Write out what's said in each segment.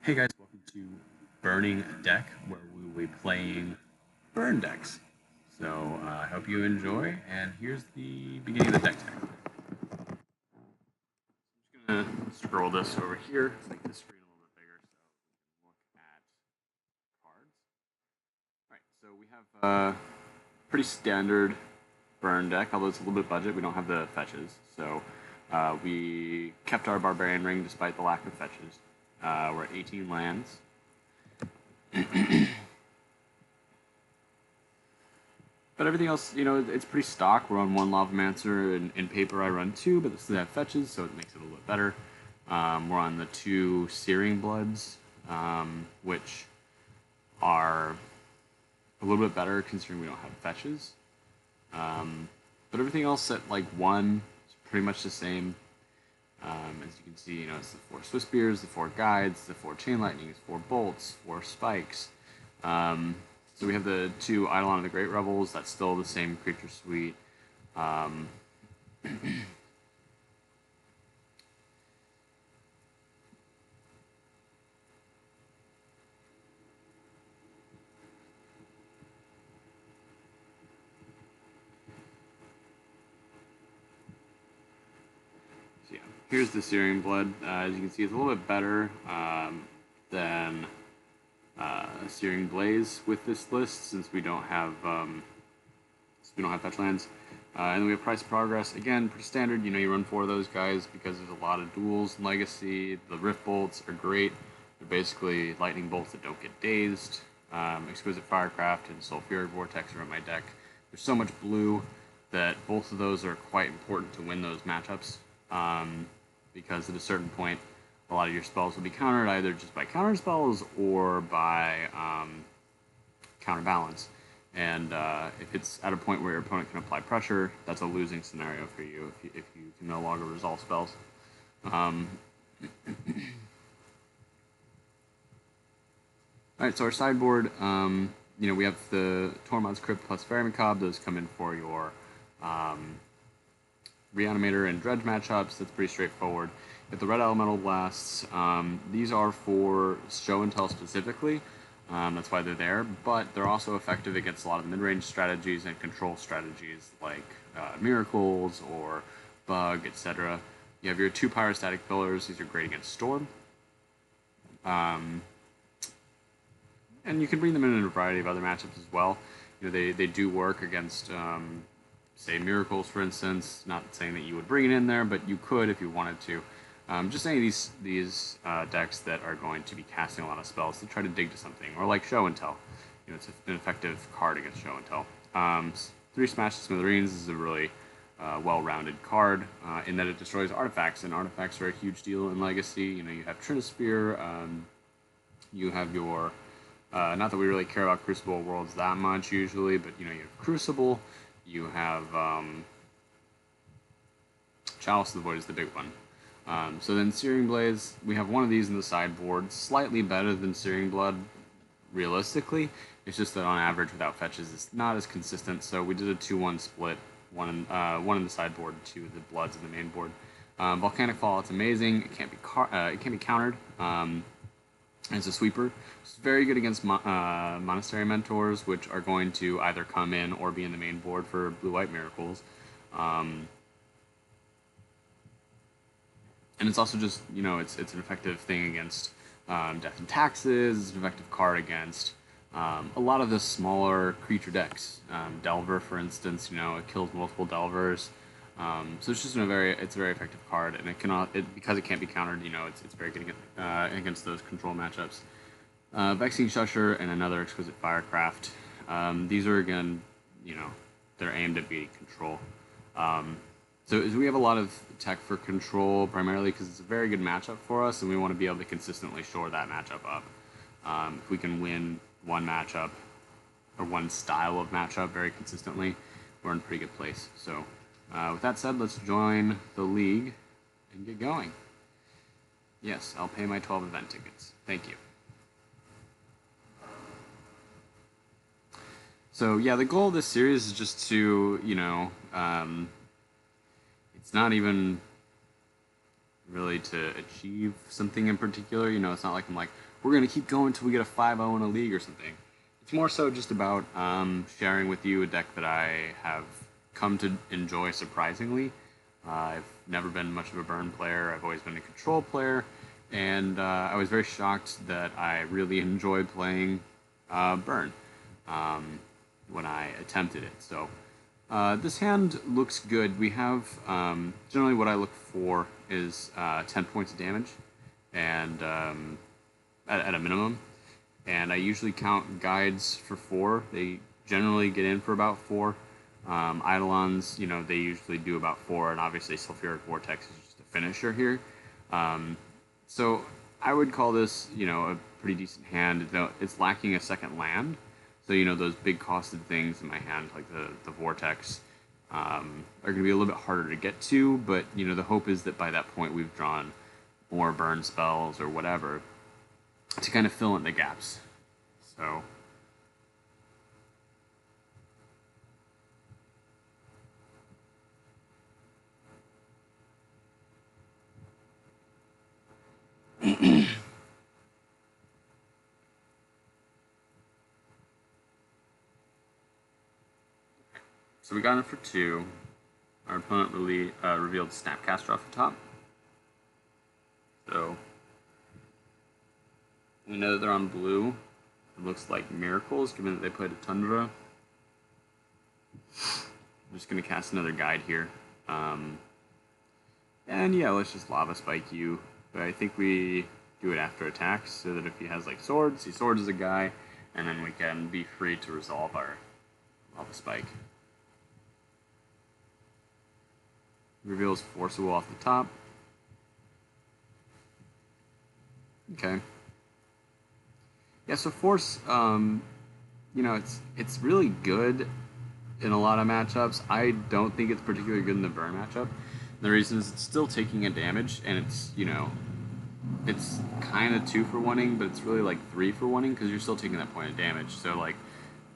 Hey guys, welcome to Burningadeck, where we will be playing burn decks. So I hope you enjoy, and here's the beginning of the deck tag. I'm just gonna scroll this over here to make the screen a little bit bigger so we can look at cards. Alright, so we have a pretty standard burn deck, although it's a little bit budget. We don't have the fetches, so we kept our Barbarian Ring despite the lack of fetches. We're at 18 lands. But everything else, it's pretty stock. We're on one Lavamancer, and in paper I run two, but this have fetches, so it makes it a little bit better. We're on the two Searing Bloods, which are a little bit better considering we don't have fetches. But everything else at like one is pretty much the same. As you can see, it's the 4 Swiss Spears, the 4 Guides, the 4 Chain Lightnings, 4 Bolts, 4 Spikes. So we have the 2 Eidolon and the Great Rebels. That's still the same creature suite. So yeah, here's the Searing Blood. As you can see, it's a little bit better than Searing Blaze with this list since we don't have fetch lands. And then we have Price of Progress. Again, pretty standard. You run 4 of those guys because there's a lot of duels in Legacy. The Rift Bolts are great. They're basically lightning bolts that don't get dazed. Exquisite Firecraft and Sulfuric Vortex are in my deck. There's so much blue that both of those are quite important to win those matchups. Because at a certain point, a lot of your spells will be countered either just by counter spells or by counterbalance. And if it's at a point where your opponent can apply pressure, that's a losing scenario for you if you can no longer resolve spells. Alright, so our sideboard, we have the Tormod's Crypt plus Fairy Macabre. Those come in for your Reanimator and Dredge matchups. That's pretty straightforward. If the Red Elemental Blasts, these are for Show and Tell specifically. That's why they're there, but they're also effective against a lot of the mid-range strategies and control strategies like Miracles or Bug, etc. You have your 2 Pyrostatic Pillars. These are great against Storm. And you can bring them in a variety of other matchups as well. They do work against, say, Miracles, for instance. Not saying that you would bring it in there, but you could if you wanted to. Just any of these decks that are going to be casting a lot of spells to try to dig to something, or like Show and Tell. It's an effective card against Show and Tell. 3 Smash to Smithereens is a really well-rounded card in that it destroys artifacts, and artifacts are a huge deal in Legacy. You have Trinisphere, you have your... not that we really care about Crucible Worlds that much usually, but you have Crucible, you have Chalice of the Void is the big one. So then Searing Blaze, we have one of these in the sideboard, slightly better than Searing Blood, realistically. It's just that on average, without fetches, it's not as consistent. So we did a 2-1 split, one in the sideboard, 2 of the Bloods in the main board. Volcanic Fall, it's amazing. It can't be countered. It's a sweeper. It's very good against Monastery Mentors, which are going to either come in or be in the main board for Blue-White Miracles. And it's also just, it's an effective thing against Death and Taxes. It's an effective card against a lot of the smaller creature decks. Delver, for instance, it kills multiple Delvers. So it's just a very effective card, and it cannot, because it can't be countered, it's very good against those control matchups. Vexing Shusher and another Exquisite Firecraft. These are, again, they're aimed at beating control. So we have a lot of tech for control, primarily because it's a very good matchup for us, and we want to be able to consistently shore that matchup up. If we can win one matchup, or one style of matchup very consistently, we're in a pretty good place. So with that said, let's join the league and get going. Yes, I'll pay my 12 event tickets. Thank you. So yeah, the goal of this series is just to, it's not even really to achieve something in particular. You know, it's not like I'm like, we're going to keep going until we get a 5-0 in a league or something. It's more so just about sharing with you a deck that I have come to enjoy surprisingly. I've never been much of a burn player. I've always been a control player. And I was very shocked that I really enjoyed playing burn when I attempted it. So this hand looks good. We have, generally what I look for is 10 points of damage and at a minimum. And I usually count guides for 4. They generally get in for about 4. Eidolons, you know, they usually do about 4, and obviously Sulfuric Vortex is just a finisher here. So I would call this, you know, a pretty decent hand, though it's lacking a second land. So, you know, those big costed things in my hand, like the Vortex, are going to be a little bit harder to get to, but, you know, the hope is that by that point we've drawn more burn spells or whatever to kind of fill in the gaps. So so we got in for 2. Our opponent really revealed Snapcaster off the top. So we know that they're on blue. It looks like Miracles, given that they played a Tundra. I'm just going to cast another guide here. And yeah, let's just Lava Spike you. But I think we do it after attacks, so that if he has like swords, he swords as a guy, and then we can be free to resolve our Lava Spike. Reveals Forcible off the top. Okay. Yeah, so Force, you know, it's really good in a lot of matchups. I don't think it's particularly good in the burn matchup. The reason is it's still taking a damage, and it's, you know, it's kind of 2 for 1-ing, but it's really like 3 for 1-ing because you're still taking that point of damage. So like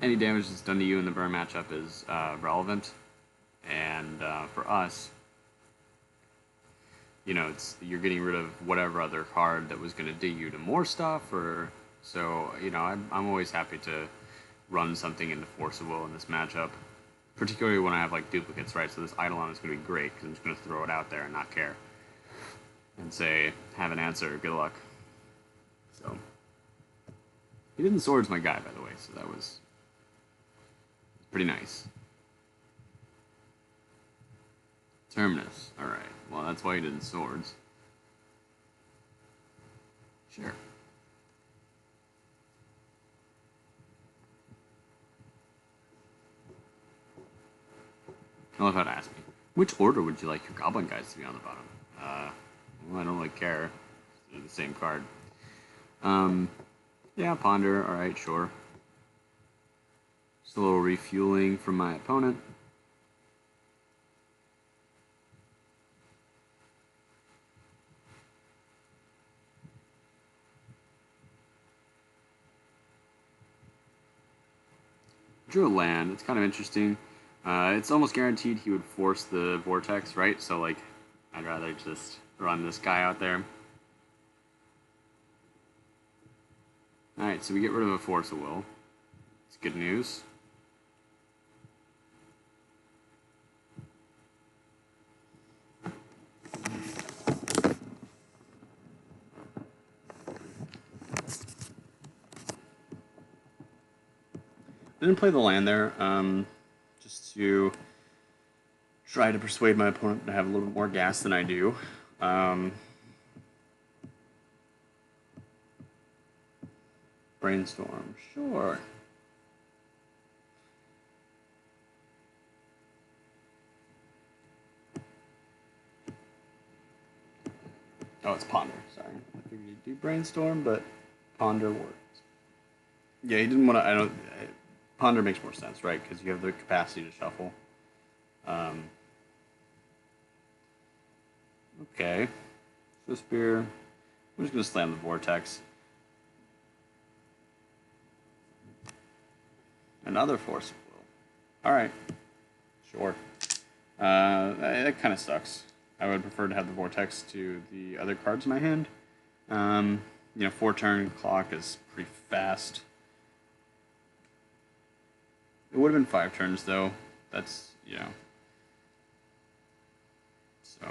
any damage that's done to you in the burn matchup is relevant, and for us, you know, you're getting rid of whatever other card that was going to dig you to more stuff, or so, you know, I'm always happy to run something into Forcible in this matchup, particularly when I have like duplicates, right? So this Eidolon is going to be great because I'm just going to throw it out there and not care and say, have an answer, good luck. So he didn't swords my guy, by the way, so that was pretty nice. Terminus, alright. Well, that's why he didn't swords. Sure. I love how to ask me, which order would you like your Goblin guys to be on the bottom? Well, I don't really care. They're the same card. Yeah, Ponder, alright, sure. Just a little refueling from my opponent. Drew a land. It's kind of interesting. It's almost guaranteed he would force the Vortex, right? So, like, I'd rather just run this guy out there. Alright, so we get rid of a Force of Will. It's good news. I didn't play the land there, just to try to persuade my opponent to have a little bit more gas than I do. Brainstorm, sure. Oh, it's Ponder, sorry. I figured he'd do Brainstorm, but Ponder works. Yeah, he didn't want to, Ponder makes more sense, right? Because you have the capacity to shuffle. Okay. So Spear. I'm just going to slam the Vortex. Another Force of Will. Alright. Sure. That kind of sucks. I would prefer to have the Vortex to the other cards in my hand. 4-turn clock is pretty fast. It would have been 5 turns, though. That's, so.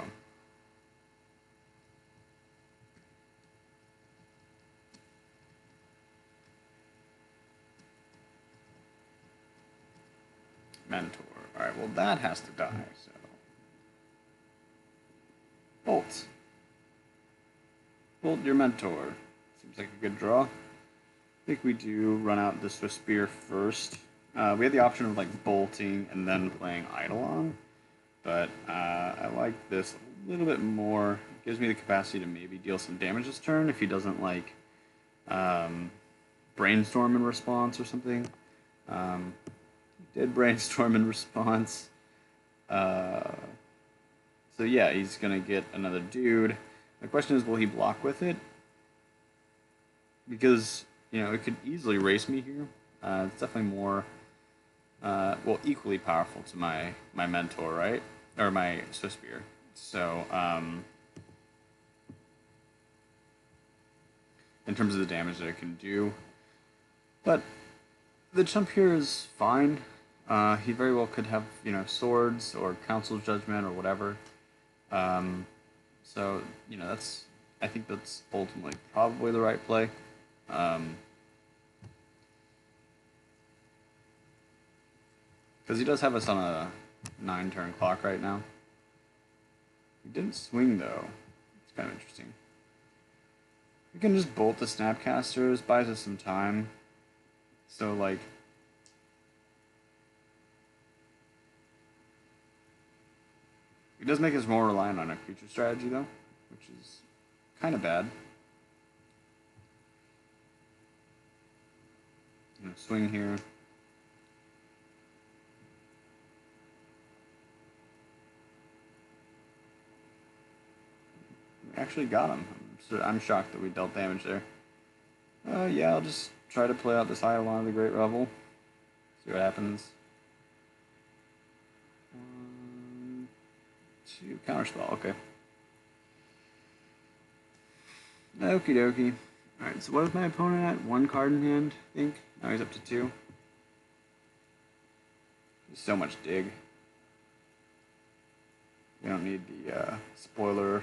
Mentor. Alright, well, that has to die, so. Bolt. Bolt your Mentor. Seems like a good draw. I think we do run out the Swift Spear first. We had the option of like bolting and then playing Eidolon, but I like this a little bit more. It gives me the capacity to maybe deal some damage this turn if he doesn't like Brainstorm in response or something. He did Brainstorm in response. So yeah, he's gonna get another dude. The question is, will he block with it? Because it could easily race me here. It's definitely more, equally powerful to my Mentor, right? Or my Swift Spear. So, in terms of the damage that it can do. But the chump here is fine. He very well could have, swords or Council's Judgment or whatever. So, I think that's ultimately probably the right play. Because he does have us on a 9-turn clock right now. He didn't swing, though. It's kind of interesting. We can just bolt the Snapcasters, buys us some time. So, like... It does make us more reliant on a creature strategy, though, which is kind of bad. Swing here. We actually got him. I'm shocked that we dealt damage there. Yeah, I'll just try to play out this Eidolon of the Great Revel. See what happens. 2 counterspell, okay. Okie dokie. Alright, so what is my opponent at? 1 card in hand, I think. Now he's up to 2. There's so much dig. We don't need the spoiler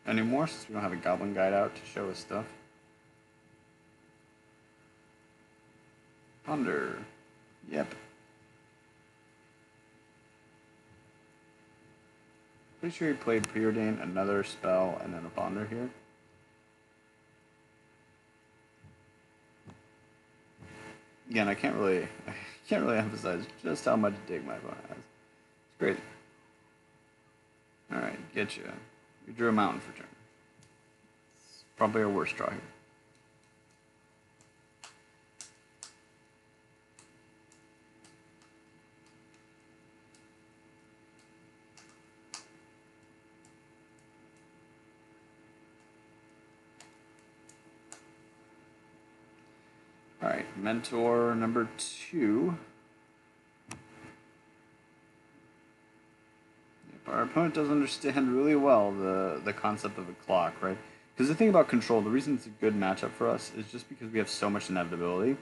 anymore since we don't have a Goblin Guide out to show us stuff. Ponder. Yep. Pretty sure he played Preordain, another spell, and then a Ponder here. Again, I can't really emphasize just how much dig my opponent has. It's great. Alright, get you. We drew a mountain for turn. It's probably our worst draw here. Alright, Mentor number 2. Our opponent does understand really well the concept of a clock, right? Because the thing about control, the reason it's a good matchup for us is just because we have so much inevitability.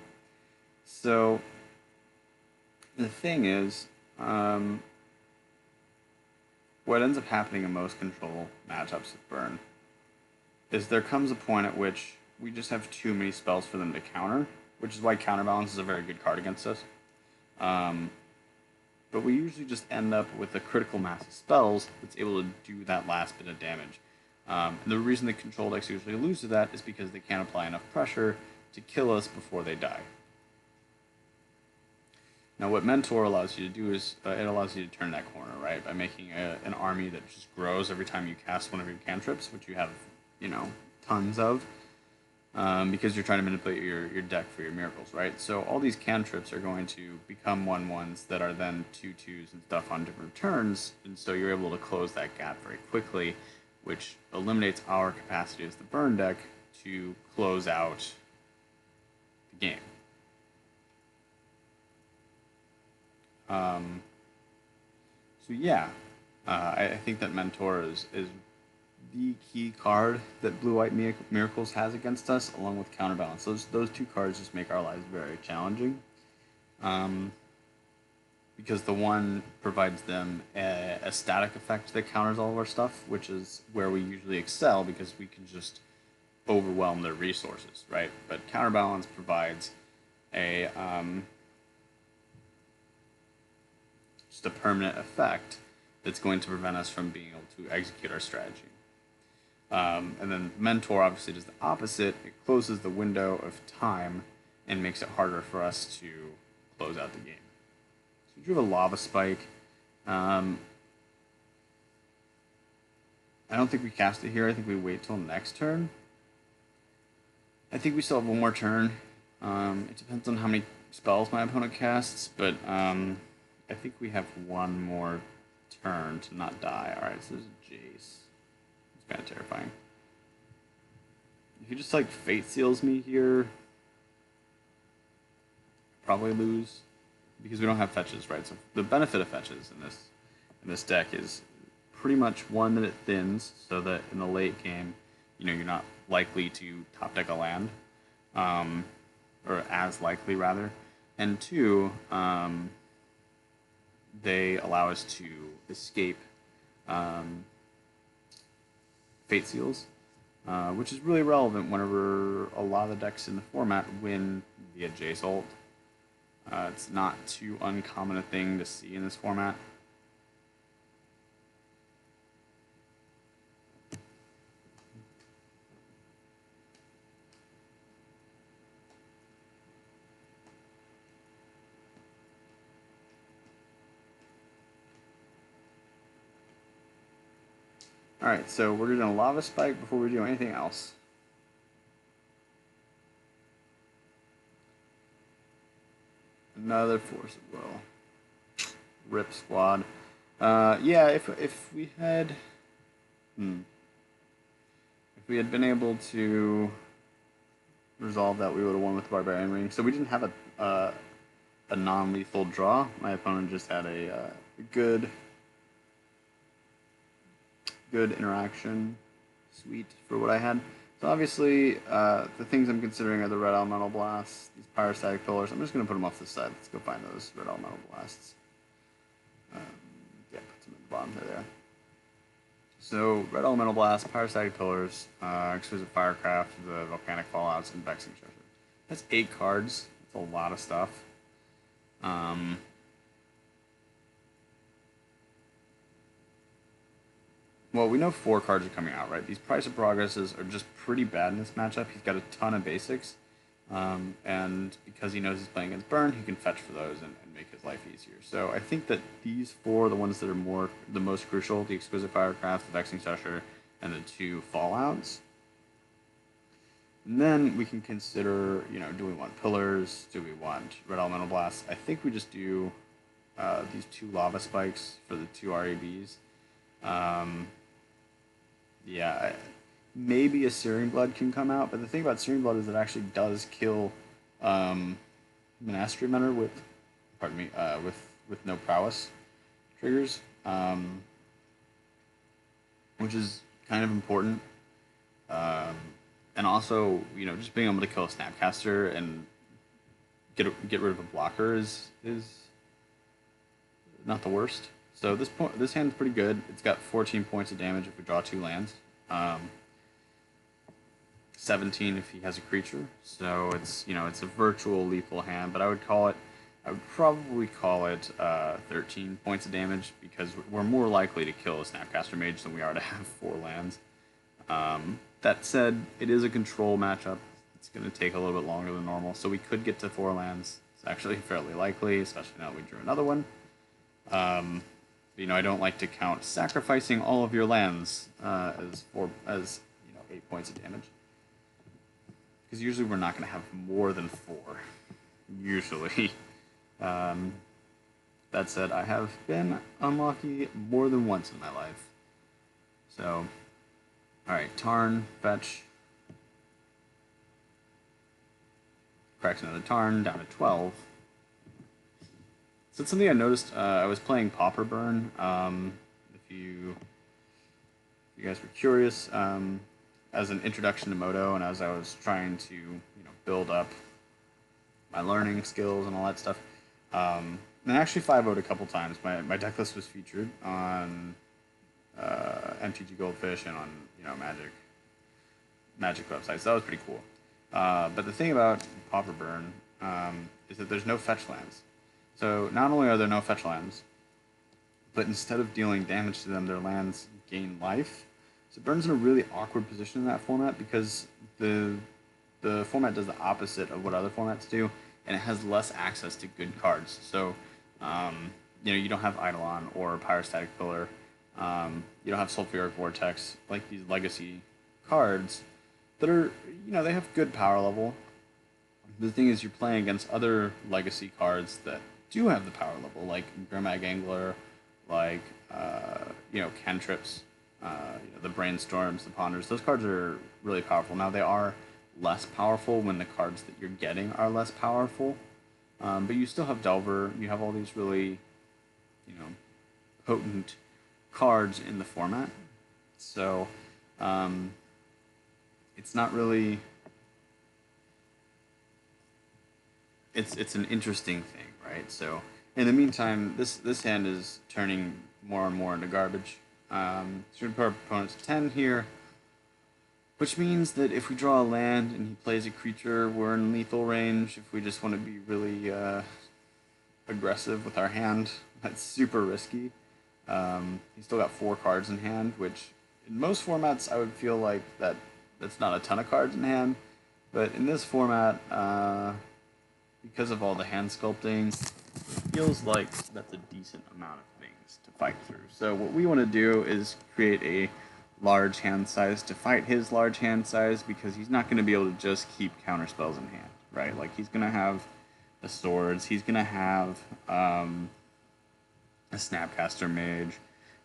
So, the thing is, what ends up happening in most control matchups with Burn is there comes a point at which we just have too many spells for them to counter, which is why Counterbalance is a very good card against us. But we usually just end up with a critical mass of spells that's able to do that last bit of damage. And the reason the control decks usually lose to that is because they can't apply enough pressure to kill us before they die. Now what Mentor allows you to do is, it allows you to turn that corner, right? By making an army that just grows every time you cast one of your cantrips, which you have, tons of. Because you're trying to manipulate your deck for your miracles, right? So all these cantrips are going to become 1/1s that are then 2/2s and stuff on different turns, and so you're able to close that gap very quickly, which eliminates our capacity as the burn deck to close out the game. So yeah, I think that Mentor is the key card that Blue White Miracles has against us, along with Counterbalance. Those two cards just make our lives very challenging. Um, because the one provides them a static effect that counters all of our stuff, which is where we usually excel because we can just overwhelm their resources, right? But Counterbalance provides a just a permanent effect that's going to prevent us from being able to execute our strategy. And then Mentor obviously does the opposite. It closes the window of time and makes it harder for us to close out the game. So we drew a Lava Spike. I don't think we cast it here. I think we wait till next turn. I think we still have one more turn. It depends on how many spells my opponent casts, but I think we have one more turn to not die. Alright, so there's a Jace. It's kind of terrifying. If he just like Fate Seals me here, probably lose because we don't have fetches, right? So the benefit of fetches in this deck is pretty much one, that it thins so that in the late game, you're not likely to top deck a land, or as likely rather, and two, they allow us to escape Fate Seals, which is really relevant whenever a lot of the decks in the format win via Jace ult. It's not too uncommon a thing to see in this format. Alright, so we're doing a Lava Spike before we do anything else. Another Force of Will. Rip Squad. Yeah, if we had... If we had been able to resolve that, we would have won with Barbarian Ring. So we didn't have a non-lethal draw. My opponent just had a good interaction suite for what I had. So obviously, the things I'm considering are the Red Elemental Blasts, these Pyrostatic Pillars. I'm just going to put them off the side. Let's go find those Red Elemental Blasts. Yeah, put them at the bottom there. So, Red Elemental Blast, Pyrostatic Pillars, Exquisite Firecraft, the Volcanic Fallouts, and Vexing Treasure. That's 8 cards. That's a lot of stuff. Well, we know 4 cards are coming out, right? These Price of Progresses are just pretty bad in this matchup. He's got a ton of basics. And because he knows he's playing against Burn, he can fetch for those and make his life easier. So I think that these 4 are the ones that are the most crucial: the Exquisite Firecraft, the Vexing Treasure, and the 2 Fallouts. And then we can consider, do we want Pillars? Do we want Red Elemental Blasts? I think we just do these 2 Lava Spikes for the 2 RABs. Yeah, maybe a Searing Blood can come out, but the thing about Searing Blood is it actually does kill Monastery Mentor with no prowess triggers, which is kind of important. And also, just being able to kill a Snapcaster and get rid of a blocker is not the worst. So this hand's pretty good. It's got 14 points of damage if we draw 2 lands. 17 if he has a creature. So it's it's a virtual lethal hand, but I would probably call it 13 points of damage because we're more likely to kill a Snapcaster Mage than we are to have 4 lands. That said, it is a control matchup. It's going to take a little bit longer than normal, so we could get to 4 lands. It's actually fairly likely, especially now that we drew another one. I don't like to count sacrificing all of your lands as 8 points of damage, because usually we're not going to have more than 4. Usually. That said, I have been unlucky more than once in my life. So, alright, Tarn, fetch. Cracks another Tarn, down to 12. So it's something I noticed. I was playing Pauper Burn a you guys were curious, as an introduction to Moto, and as I was trying to build up my learning skills and all that stuff. And I actually 5-0'd a couple times. My deck list was featured on MTG Goldfish and on Magic websites. So that was pretty cool. But the thing about Pauper Burn is that there's no fetch lands. So not only are there no fetch lands, but instead of dealing damage to them, their lands gain life. So Burn's in a really awkward position in that format because the format does the opposite of what other formats do, and it has less access to good cards. So you don't have Eidolon or Pyrostatic Pillar. You don't have Sulfuric Vortex, like these legacy cards that are, they have good power level. The thing is, you're playing against other legacy cards that do have the power level, like Grimag Angler, like Cantrips, the Brainstorms, the Ponders. Those cards are really powerful. Now they are less powerful when the cards that you're getting are less powerful, but you still have Delver. You have all these really, potent cards in the format. So it's not really. It's an interesting thing, right? So in the meantime, this hand is turning more and more into garbage. Should put our opponents 10 here, which means that if we draw a land and he plays a creature, we're in lethal range. If we just want to be really aggressive with our hand, that's super risky. He's still got 4 cards in hand, which in most formats I would feel like that's not a ton of cards in hand, but in this format, because of all the hand sculpting, it feels like that's a decent amount of things to fight through. So what we want to do is create a large hand size to fight his large hand size, because he's not going to be able to just keep counter spells in hand, right? Like, he's going to have the swords, he's going to have a Snapcaster Mage,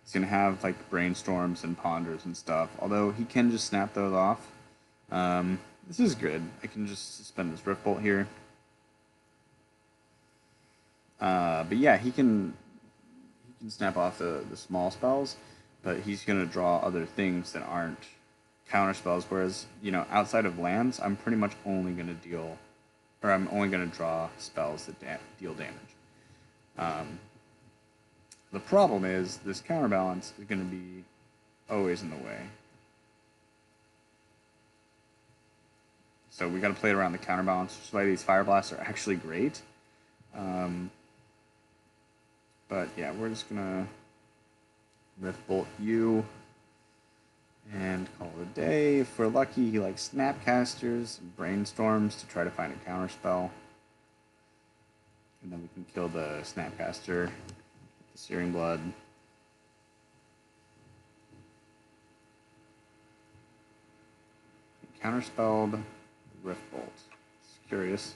he's going to have like Brainstorms and Ponders and stuff, although he can just snap those off. This is good. I can just suspend this Rift Bolt here. But yeah, he can snap off the small spells, but he's going to draw other things that aren't counter spells, whereas, outside of lands, I'm pretty much only going to deal, or I'm only going to draw spells that deal damage. The problem is, this counterbalance is going to be always in the way. So we got to play around the counterbalance, which is why these Fire Blasts are actually great. But yeah, we're just gonna Rift Bolt you and call it a day. If we're lucky, he likes Snapcasters and Brainstorms to try to find a counterspell. And then we can kill the Snapcaster, the Searing Blood. Counterspelled Rift Bolt. Just curious.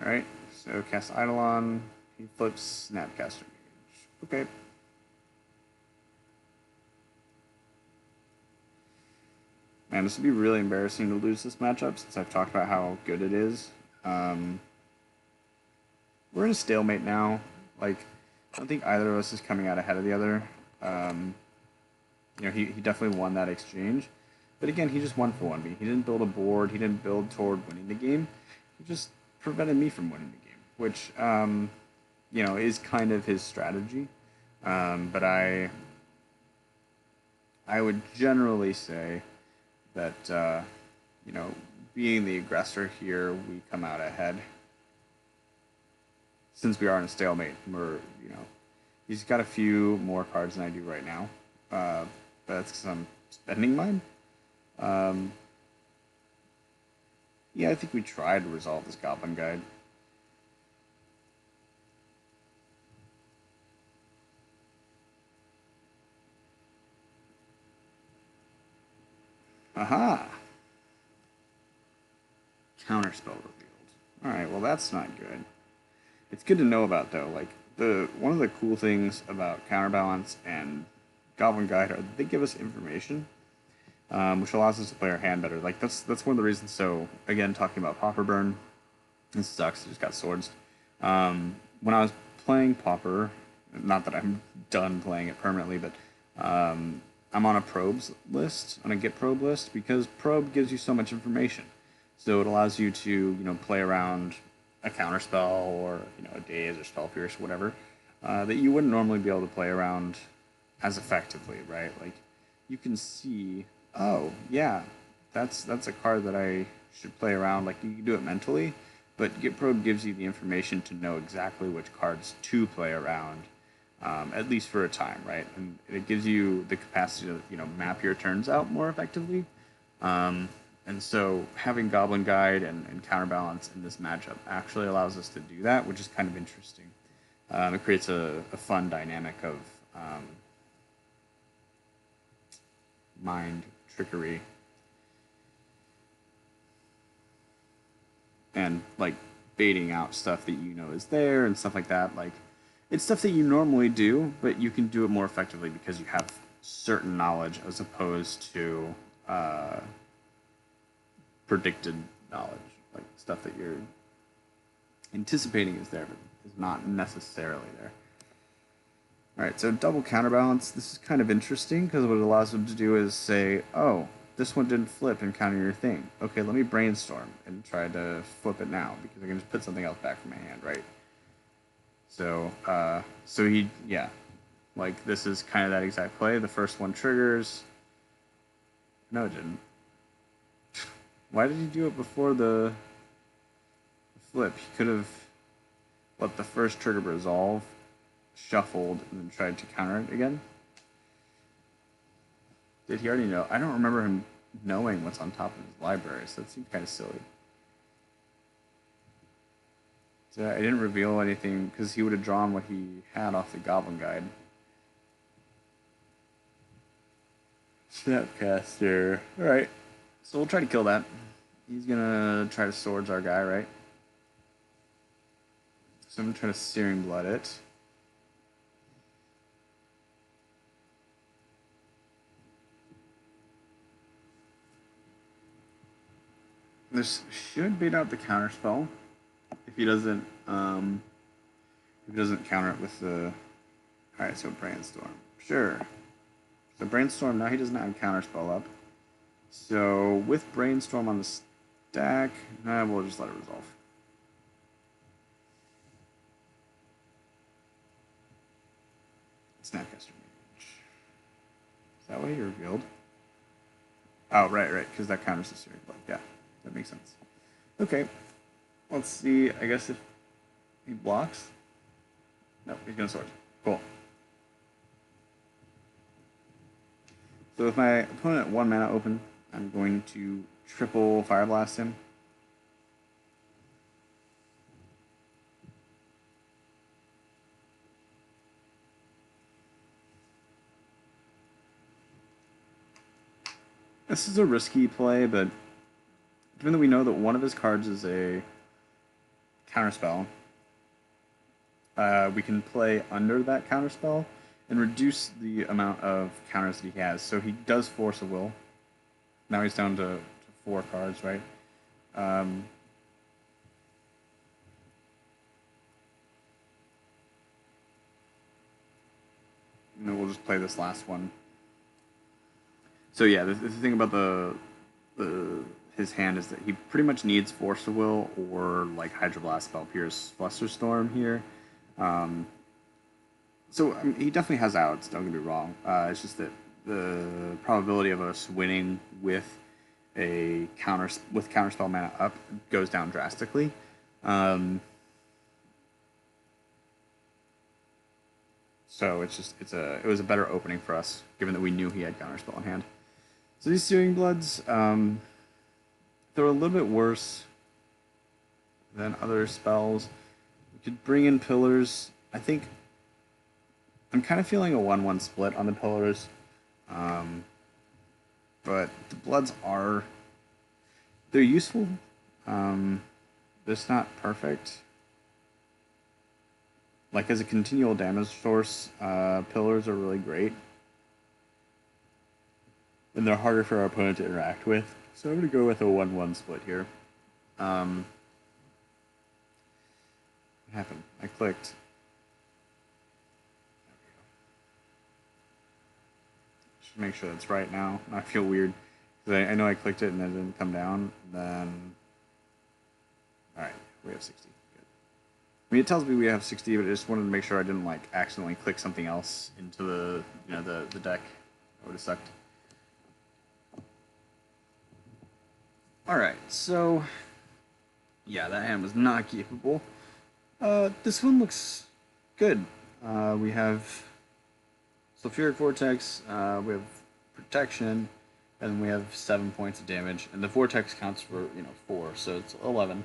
Alright, so cast Eidolon. He flips Snapcaster Mage. Okay. Man, this would be really embarrassing to lose this matchup, since I've talked about how good it is. We're in a stalemate now. Like, I don't think either of us is coming out ahead of the other. He definitely won that exchange. But again, he just won for 1v. He didn't build a board. He didn't build toward winning the game. He just prevented me from winning the game, which, is kind of his strategy. But I would generally say that, being the aggressor here, we come out ahead. Since we are in a stalemate, he's got a few more cards than I do right now. But that's because I'm spending mine. Yeah, I think we tried to resolve this Goblin Guide. Aha! Counterspell revealed. Alright, well that's not good. It's good to know about, though. Like, one of the cool things about Counterbalance and Goblin Guide are that they give us information, which allows us to play our hand better. Like, that's one of the reasons. So, again, talking about Pauper Burn, this sucks, I just got swords. When I was playing Pauper, not that I'm done playing it permanently, but I'm on a probes list, on a get probe list, because probe gives you so much information. So it allows you to, play around a counterspell or, a daze or spell pierce or whatever, that you wouldn't normally be able to play around as effectively, right? Like, you can see, oh, yeah, that's a card that I should play around. Like, you can do it mentally, but Get Probe gives you the information to know exactly which cards to play around, at least for a time, right? And it gives you the capacity to, map your turns out more effectively. And so having Goblin Guide and Counterbalance in this matchup actually allows us to do that, which is kind of interesting. It creates a fun dynamic of mind trickery and like baiting out stuff that you know is there and stuff like that. Like, it's stuff that you normally do, but you can do it more effectively because you have certain knowledge as opposed to predicted knowledge, like stuff that you're anticipating is there, but is not necessarily there. All right, so double counterbalance. This is kind of interesting because what it allows them to do is say, oh, this one didn't flip and counter your thing. Okay, let me brainstorm and try to flip it now because I can just put something else back from my hand, right? So, yeah, like this is kind of that exact play. The first one triggers. No, it didn't. Why did he do it before the flip? He could have let the first trigger resolve, shuffled, and then tried to counter it again. Did he already know? I don't remember him knowing what's on top of his library, so that seemed kind of silly. So I didn't reveal anything because he would have drawn what he had off the Goblin Guide. Snapcaster. Alright. So we'll try to kill that. He's gonna try to swords our guy, right? So I'm gonna try to Searing Blood it. This should beat out the counterspell if he doesn't counter it with the. Alright, so Brainstorm. Sure. So Brainstorm, now he doesn't have counterspell up. So with Brainstorm on the stack, we'll just let it resolve. Snapcaster Mage. Is that what he revealed? Oh, right, because that counters the Searing Blood. Yeah, that makes sense. Okay, let's see. I guess if he blocks. No, he's gonna sword. Cool. So with my opponent at 1 mana open, I'm going to triple Fire Blast him. This is a risky play, but given that we know that one of his cards is a counterspell, we can play under that counterspell and reduce the amount of counters that he has. So he does Force of Will. Now he's down to 4 cards, right? And then we'll just play this last one. So yeah, the thing about his hand is that he pretty much needs Force of Will or like Hydroblast, Spell Pierce, Flusterstorm here. So I mean, he definitely has outs. Don't get me wrong. It's just that the probability of us winning with counterspell mana up goes down drastically. So it was a better opening for us, given that we knew he had counterspell in hand. So these Searing Bloods, they're a little bit worse than other spells. We could bring in Pillars. I think I'm kind of feeling a 1-1 split on the Pillars. But the Bloods they're useful. It's not perfect. Like as a continual damage source, Pillars are really great. And they're harder for our opponent to interact with. So I'm going to go with a 1-1 split here. What happened? I clicked. Just make sure that's right now. I feel weird because I know I clicked it and it didn't come down. Then, all right, we have 60. Good. I mean, it tells me we have 60, but I just wanted to make sure I didn't like accidentally click something else into the the deck. That would have sucked. All right, so yeah, that hand was not capable. This one looks good. We have Sulfuric Vortex, we have Protection, and we have 7 points of damage. And the Vortex counts for, 4, so it's 11.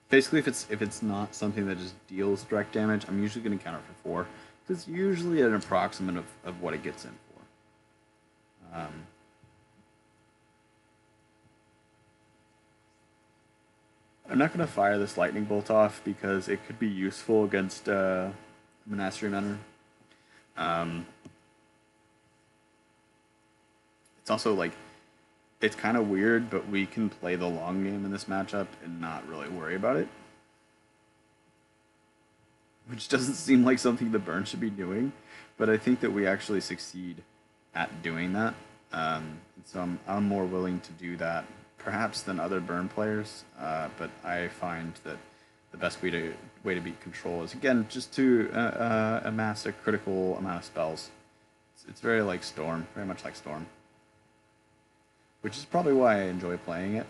Basically, if it's not something that just deals direct damage, I'm usually going to count it for 4. Because it's usually an approximate of what it gets in for. I'm not going to fire this lightning bolt off because it could be useful against Monastery Mentor. It's also like, it's kind of weird, but we can play the long game in this matchup and not really worry about it. Which doesn't seem like something the Burn should be doing, but I think that we actually succeed at doing that. So I'm more willing to do that perhaps than other Burn players, but I find that the best way to beat control is, again, just to amass a critical amount of spells. It's very like Storm, very much like Storm, which is probably why I enjoy playing it.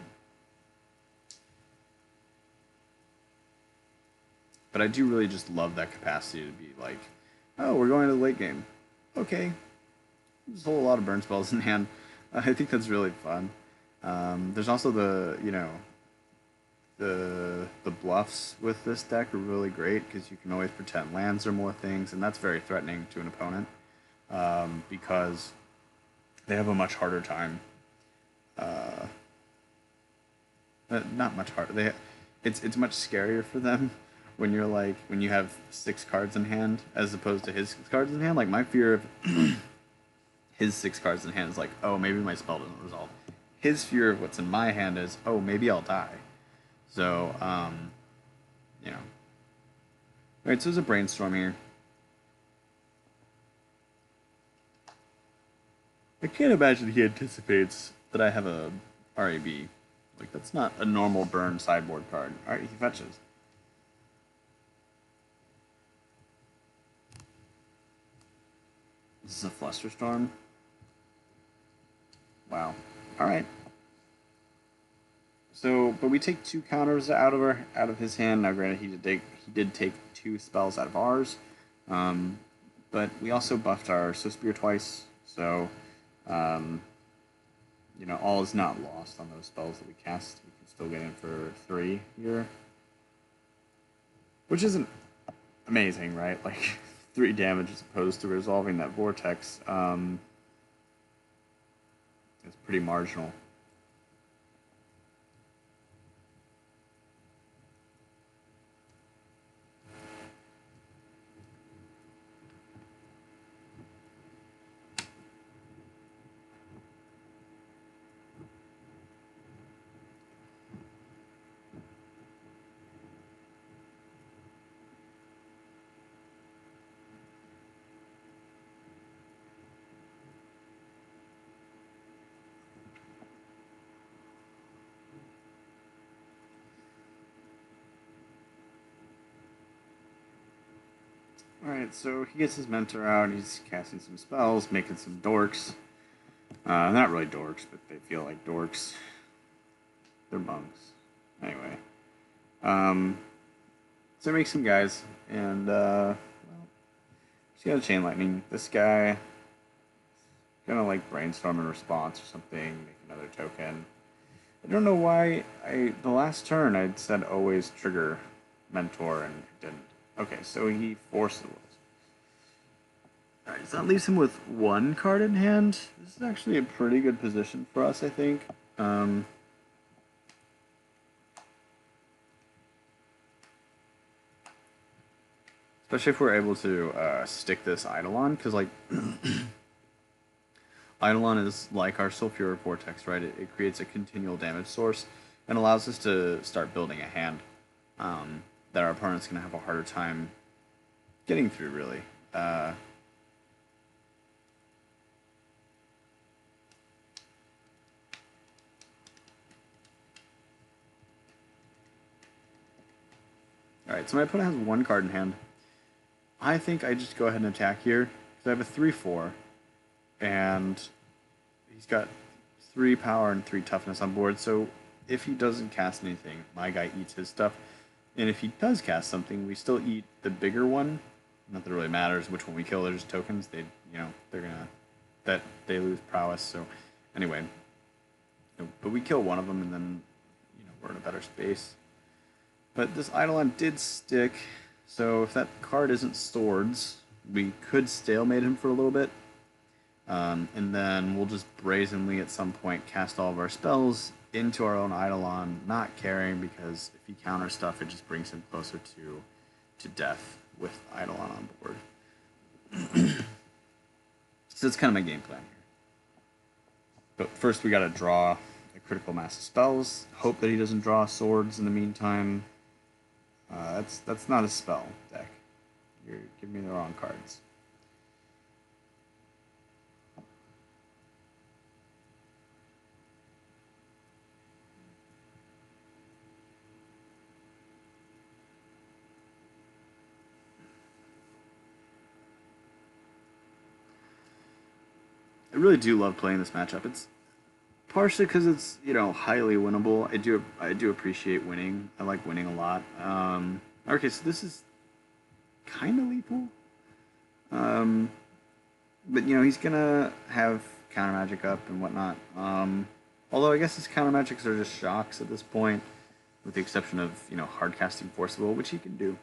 But I do really just love that capacity to be like, oh, we're going to the late game. Okay, there's a whole lot of burn spells in hand. I think that's really fun. There's also the bluffs with this deck are really great because you can always pretend lands or more things, and that's very threatening to an opponent because they have a much harder time. Not much harder. It's much scarier for them when you have 6 cards in hand as opposed to his 6 cards in hand. Like, my fear of his 6 cards in hand is like, oh, maybe my spell doesn't resolve. His fear of what's in my hand is, oh, maybe I'll die. So, Alright, so there's a brainstorm here. I can't imagine he anticipates that I have a RAB. Like, that's not a normal burn sideboard card. Alright, he fetches. This is a Flusterstorm. Wow. Alright. So, but we take 2 counters out of his hand. Now, granted, he did take 2 spells out of ours, but we also buffed our Spear twice. So, all is not lost on those spells that we cast. We can still get in for 3 here, which isn't amazing, right? Like 3 damage as opposed to resolving that vortex. It's pretty marginal. Alright, so he gets his mentor out, he's casting some spells, making some dorks. Not really dorks, but they feel like dorks. They're monks. Anyway. So he makes some guys, and, he's got a Chain Lightning. This guy gonna, like, brainstorm in response or something, make another token. I don't know why the last turn I'd said always trigger Mentor, and it didn't. Okay, so he forced the rules. Alright, so that leaves him with 1 card in hand. This is actually a pretty good position for us, I think. Especially if we're able to stick this Eidolon, because, like, Eidolon is like our Sulfuric Vortex, right? It creates a continual damage source and allows us to start building a hand that our opponent's going to have a harder time getting through, really. Alright, so my opponent has one card in hand. I think I just go ahead and attack here, because I have a 3/4, and he's got 3 power and 3 toughness on board, so if he doesn't cast anything, my guy eats his stuff. And if he does cast something, we still eat the bigger one. Not that it really matters which one we kill, they're just tokens. They're gonna, that they lose prowess, so anyway. But we kill one of them and then, we're in a better space. But this Eidolon did stick, so if that card isn't swords, we could stalemate him for a little bit. And then we'll just brazenly at some point cast all of our spells into our own Eidolon, not caring, because if he counters stuff, it just brings him closer to death with Eidolon on board. So that's kind of my game plan here. But first we gotta draw a critical mass of spells, hope that he doesn't draw swords in the meantime. That's not a spell deck. You're giving me the wrong cards. I really do love playing this matchup. It's partially because it's highly winnable. I do appreciate winning. I like winning a lot. Okay, so this is kind of lethal. But he's gonna have counter magic up and whatnot. Although I guess his counter magics are just shocks at this point, with the exception of hard casting Forcible, which he can do.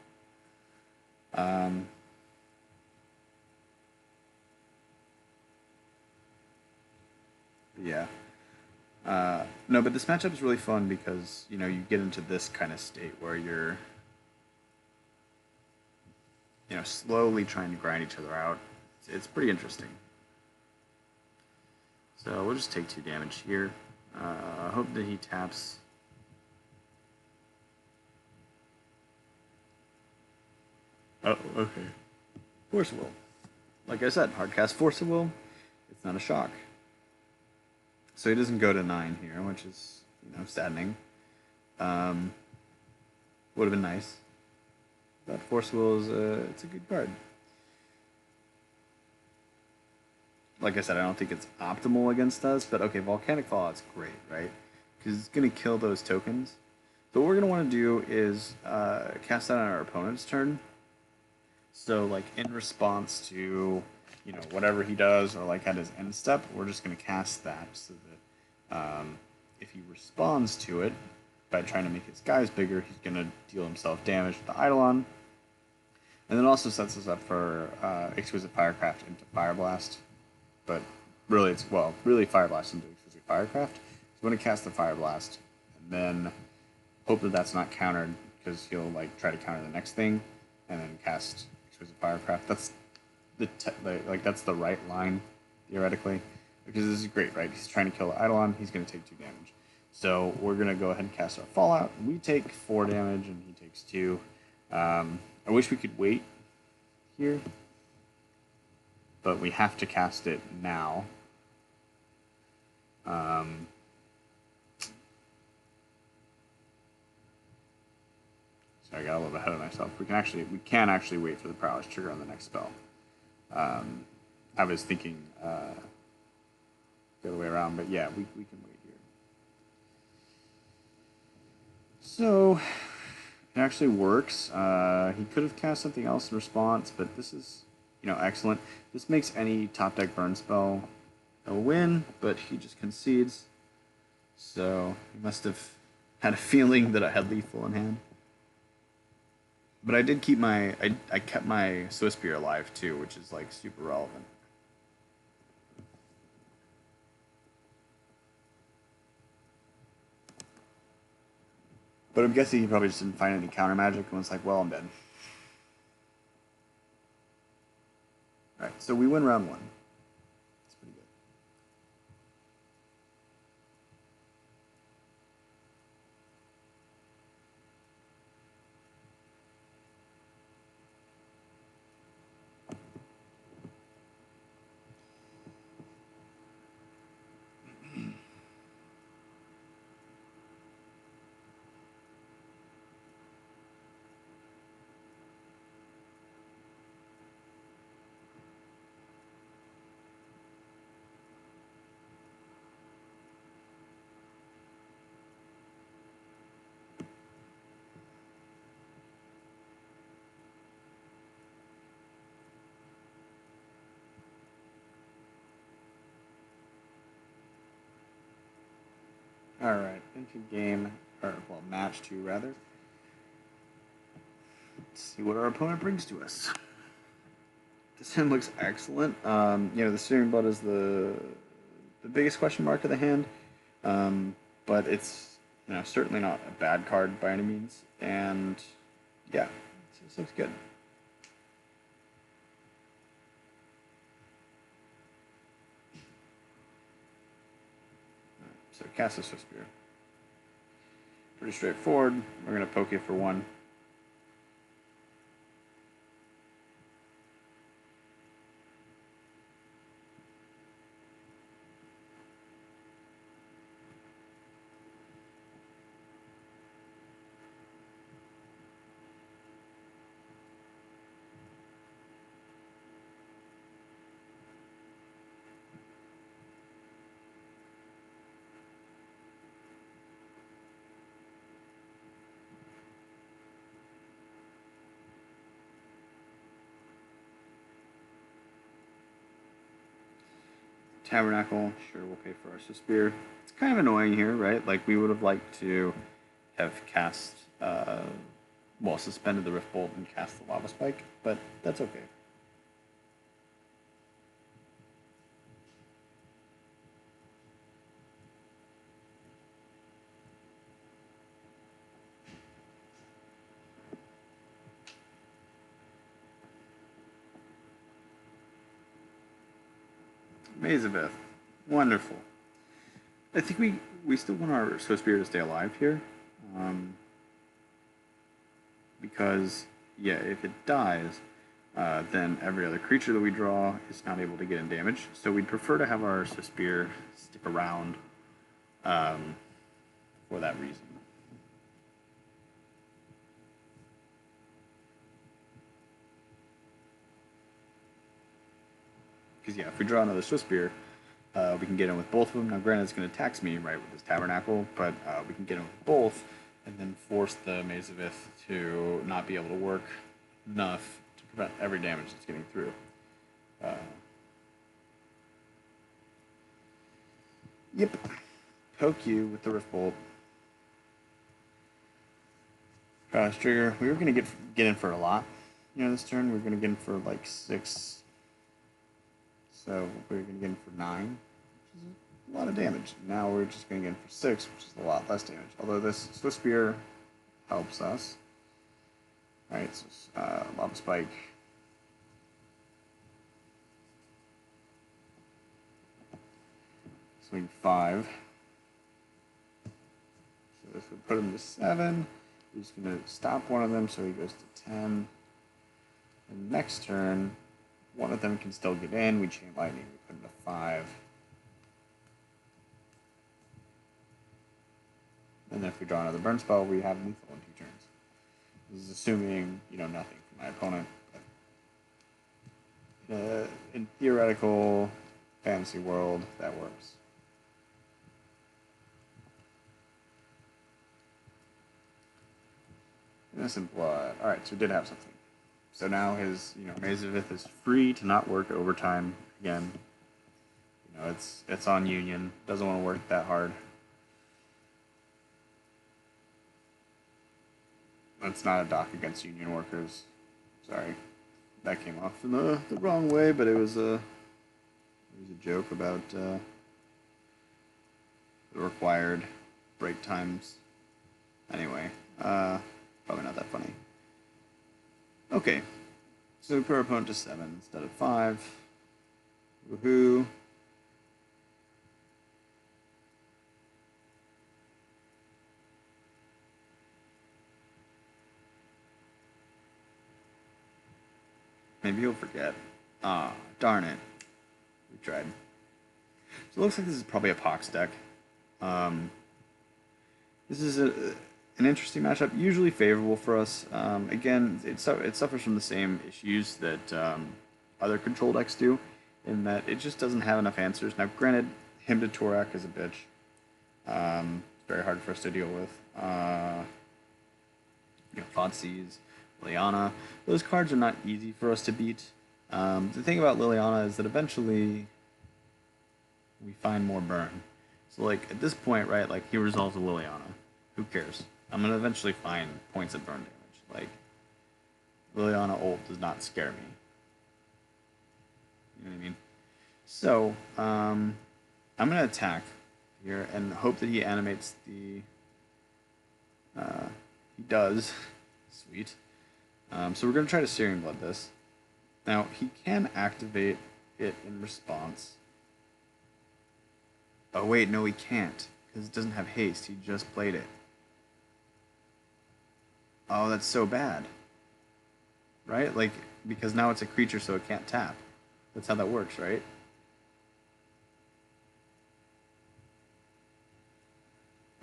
Yeah. No, but this matchup is really fun because you get into this kind of state where you're slowly trying to grind each other out. It's pretty interesting. So we'll just take 2 damage here. I hope that he taps. Oh, okay. Force of Will. Like I said, hardcast Force of Will. It's not a shock. So he doesn't go to 9 here, which is saddening. Would have been nice. But Force of Will is it's a good card. Like I said, I don't think it's optimal against us, but okay, Volcanic Fallout's great, right? Because it's going to kill those tokens. So what we're going to want to do is cast that on our opponent's turn. So, like, in response to, whatever he does, or, like, at his end step, we're just going to cast that so that if he responds to it by trying to make his guys bigger, he's going to deal himself damage with the Eidolon. And then also sets us up for Exquisite Firecraft into Fire Blast. But really, really Fire Blast into Exquisite Firecraft. So we're going to cast the Fire Blast, and then hope that that's not countered, because he'll, like, try to counter the next thing, and then cast Exquisite Firecraft. That's that's the right line, theoretically, because this is great, right? He's trying to kill the Eidolon, he's going to take 2 damage. So we're going to go ahead and cast our Fallout. We take 4 damage, and he takes 2. I wish we could wait here, but we have to cast it now. So I got a little bit ahead of myself. We can actually wait for the prowess trigger on the next spell. I was thinking the other way around, but yeah, we can wait here. So it actually works. He could have cast something else in response, but this is excellent. This makes any top deck burn spell a win, but he just concedes. So he must have had a feeling that I had lethal in hand. But I did keep I kept my Swiss Spear alive too, which is like super relevant. But I'm guessing he probably just didn't find any counter magic and was like, well, I'm dead. Alright, so we win round 1. That's pretty good. All right, into game, or well, match 2 rather. Let's see what our opponent brings to us. This hand looks excellent. The Searing Blood is the biggest question mark of the hand, but it's certainly not a bad card by any means. And yeah, this looks good. So cast a Swift Spear. Pretty straightforward. We're going to poke it for 1. Tabernacle, sure, we'll pay for our Spear. It's kind of annoying here, right? Like, we would have liked to have cast, suspended the Rift Bolt and cast the Lava Spike, but that's okay. Maze of Ith. Wonderful. I think we still want our Swift Spear to stay alive here. Because, yeah, if it dies, then every other creature that we draw is not able to get in damage. So we'd prefer to have our Swift Spear stick around for that reason. Because, yeah, if we draw another Swift Spear, we can get in with both of them. Now, granted, it's going to tax me, right, with this Tabernacle, but we can get in with both and then force the Maze of Ith to not be able to work enough to prevent every damage that's getting through. Yep. Poke you with the Rift Bolt. Paralyze Trigger. We were going to get in for a lot. This turn we were going to get in for like 6. So we were going to get in for 9, which is a lot of damage. Now we're just going to get in for 6, which is a lot less damage. Although this Swift Spear helps us. Alright, so Lava Spike. Swing 5. So this would put him to 7. We're just going to stop one of them so he goes to 10. And next turn, one of them can still get in. We Chain Lightning. We put him to 5. And then if we draw another burn spell, we have lethal in 2 turns. This is assuming, nothing from my opponent. But, in theoretical fantasy world, that works. Innocent Blood. Alright, so we did have something. So now his, Maze of Ith is free to not work overtime again. It's on Union. Doesn't want to work that hard. That's not a dock against Union workers. Sorry, that came off in the wrong way, but it was a joke about the required break times. Anyway, probably not that funny. Okay, so we put our opponent to 7 instead of 5. Woohoo! Maybe he'll forget. Ah, darn it. We tried. So it looks like this is probably a Pox deck. This is an interesting matchup, usually favorable for us. Again, it suffers from the same issues that other control decks do, in that it just doesn't have enough answers. Now, granted, Hymn to Torak is a bitch. It's very hard for us to deal with. Thoughtseize, Liliana. Those cards are not easy for us to beat. The thing about Liliana is that eventually we find more burn. So So like at this point, right, like he resolves a Liliana. Who cares? I'm gonna eventually find points of burn damage. Like Liliana ult does not scare me. You know what I mean? So I'm gonna attack here and hope that he animates the. He does. Sweet. So we're gonna try to Searing Blood this. Now he can activate it in response. Oh wait, no, he can't because it doesn't have haste. He just played it. Oh, that's so bad. Right? Like because now it's a creature, so it can't tap. That's how that works, right?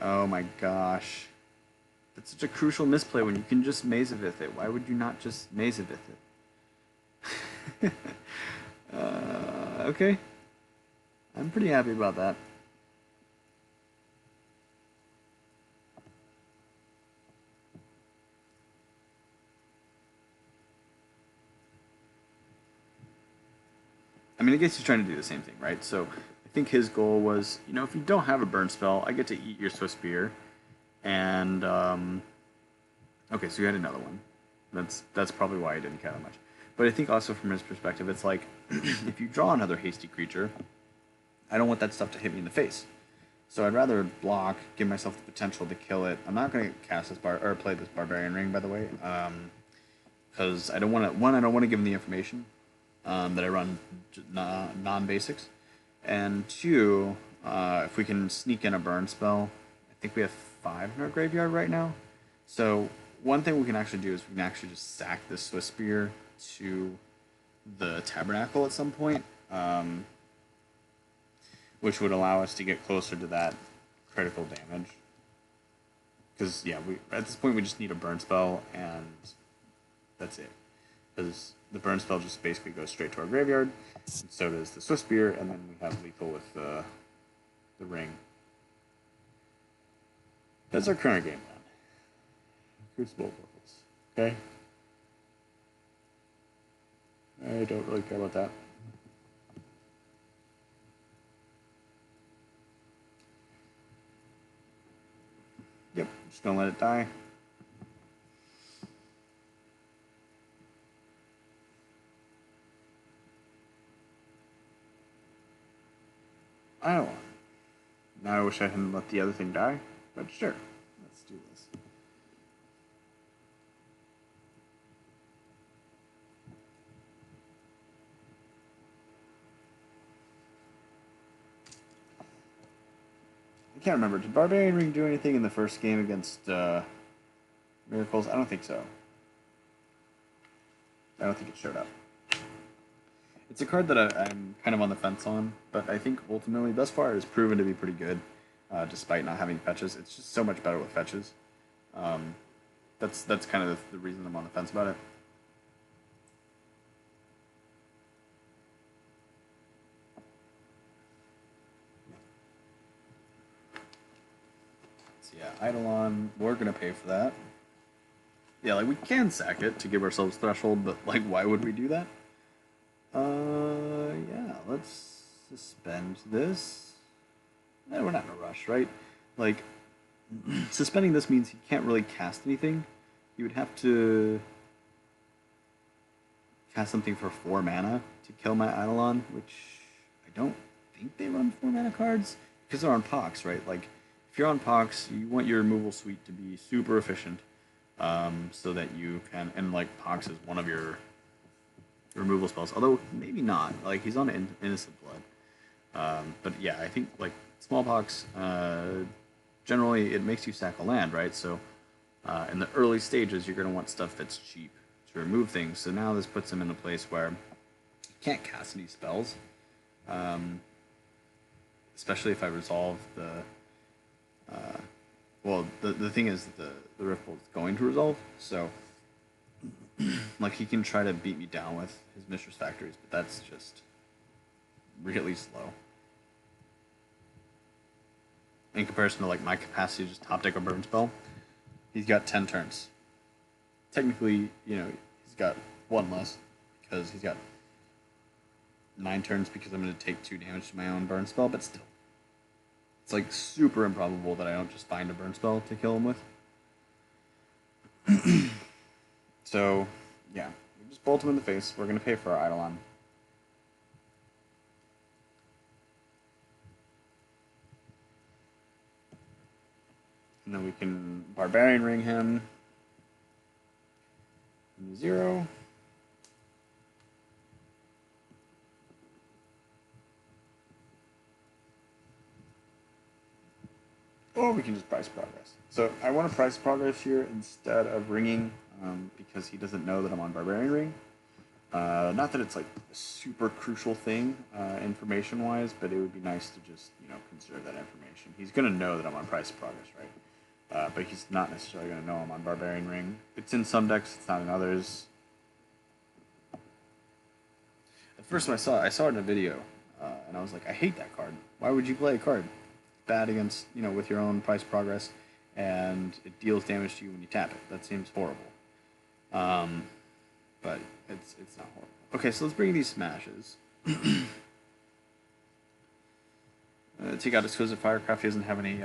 Oh my gosh. That's such a crucial misplay when you can just Mazavith it. Why would you not just Mazavith it? Okay. I'm pretty happy about that. I mean, I guess he's trying to do the same thing, right? So I think his goal was, you know, if you don't have a burn spell, I get to eat your Swiss Spear. And, okay, so you had another one. That's probably why he didn't care that much. But I think also from his perspective, it's like, if you draw another hasty creature, I don't want that stuff to hit me in the face. So I'd rather block, give myself the potential to kill it. I'm not going to cast this play this Barbarian Ring, by the way, because I don't want to. One, I don't want to give him the information that I run non-basics, and two, if we can sneak in a burn spell, I think we have 5 in our graveyard right now. So one thing we can actually do is we can actually just sack this Swiss Spear to the Tabernacle at some point. Which would allow us to get closer to that critical damage. Because, yeah, at this point we just need a burn spell, and that's it. Because the burn spell just basically goes straight to our graveyard, and so does the Swiss Spear, and then we have lethal with the ring. That's our current game plan. Crucible Portals. Okay? I don't really care about that. Yep, just gonna let it die. I don't want it. Now I wish I hadn't let the other thing die, but sure, let's do this. I can't remember. Did Barbarian Ring do anything in the first game against Miracles? I don't think so. I don't think it showed up. It's a card that I'm kind of on the fence on, but I think ultimately, thus far, it has proven to be pretty good, despite not having fetches. It's just so much better with fetches. That's kind of the reason I'm on the fence about it. So yeah, Eidolon, we're gonna pay for that. Yeah, like we can sack it to give ourselves threshold, but like, why would we do that? Yeah, let's suspend this. We're not in a rush, right? Like, suspending this means he can't really cast anything. He would have to cast something for 4 mana to kill my Eidolon, which I don't think they run 4 mana cards because they're on Pox, right? Like, if you're on Pox, you want your removal suite to be super efficient, so that you can, and like Pox is one of your removal spells, although maybe not. Like he's on Innocent Blood, but yeah, I think like Smallpox. Generally, it makes you sack a land, right? So in the early stages, you're going to want stuff that's cheap to remove things. So now this puts him in a place where he can't cast any spells, especially if I resolve the. Well, the thing is that the Riftbolt is going to resolve, so like he can try to beat me down with his Mistress Factories, but that's just really slow in comparison to like my capacity to just top deck a burn spell. He's got 10 turns. Technically, you know, he's got 1 less because he's got 9 turns because I'm going to take 2 damage to my own burn spell, but still. It's like super improbable that I don't just find a burn spell to kill him with. So, yeah, we just bolt him in the face. We're gonna pay for our Eidolon. And then we can Barbarian Ring him. 0. Or we can just price progress. So I want to price progress here instead of ringing because he doesn't know that I'm on Barbarian Ring. Not that it's like a super crucial thing information-wise, but it would be nice to just conserve that information. He's going to know that I'm on price progress, right? But he's not necessarily going to know I'm on Barbarian Ring. It's in some decks, it's not in others. At first when I saw it in a video, and I was like, I hate that card. Why would you play a card? Bad against, with your own price progress, and it deals damage to you when you tap it. That seems horrible. But it's not horrible. Okay, so let's bring these smashes. Take out Exquisite Firecraft. He doesn't have any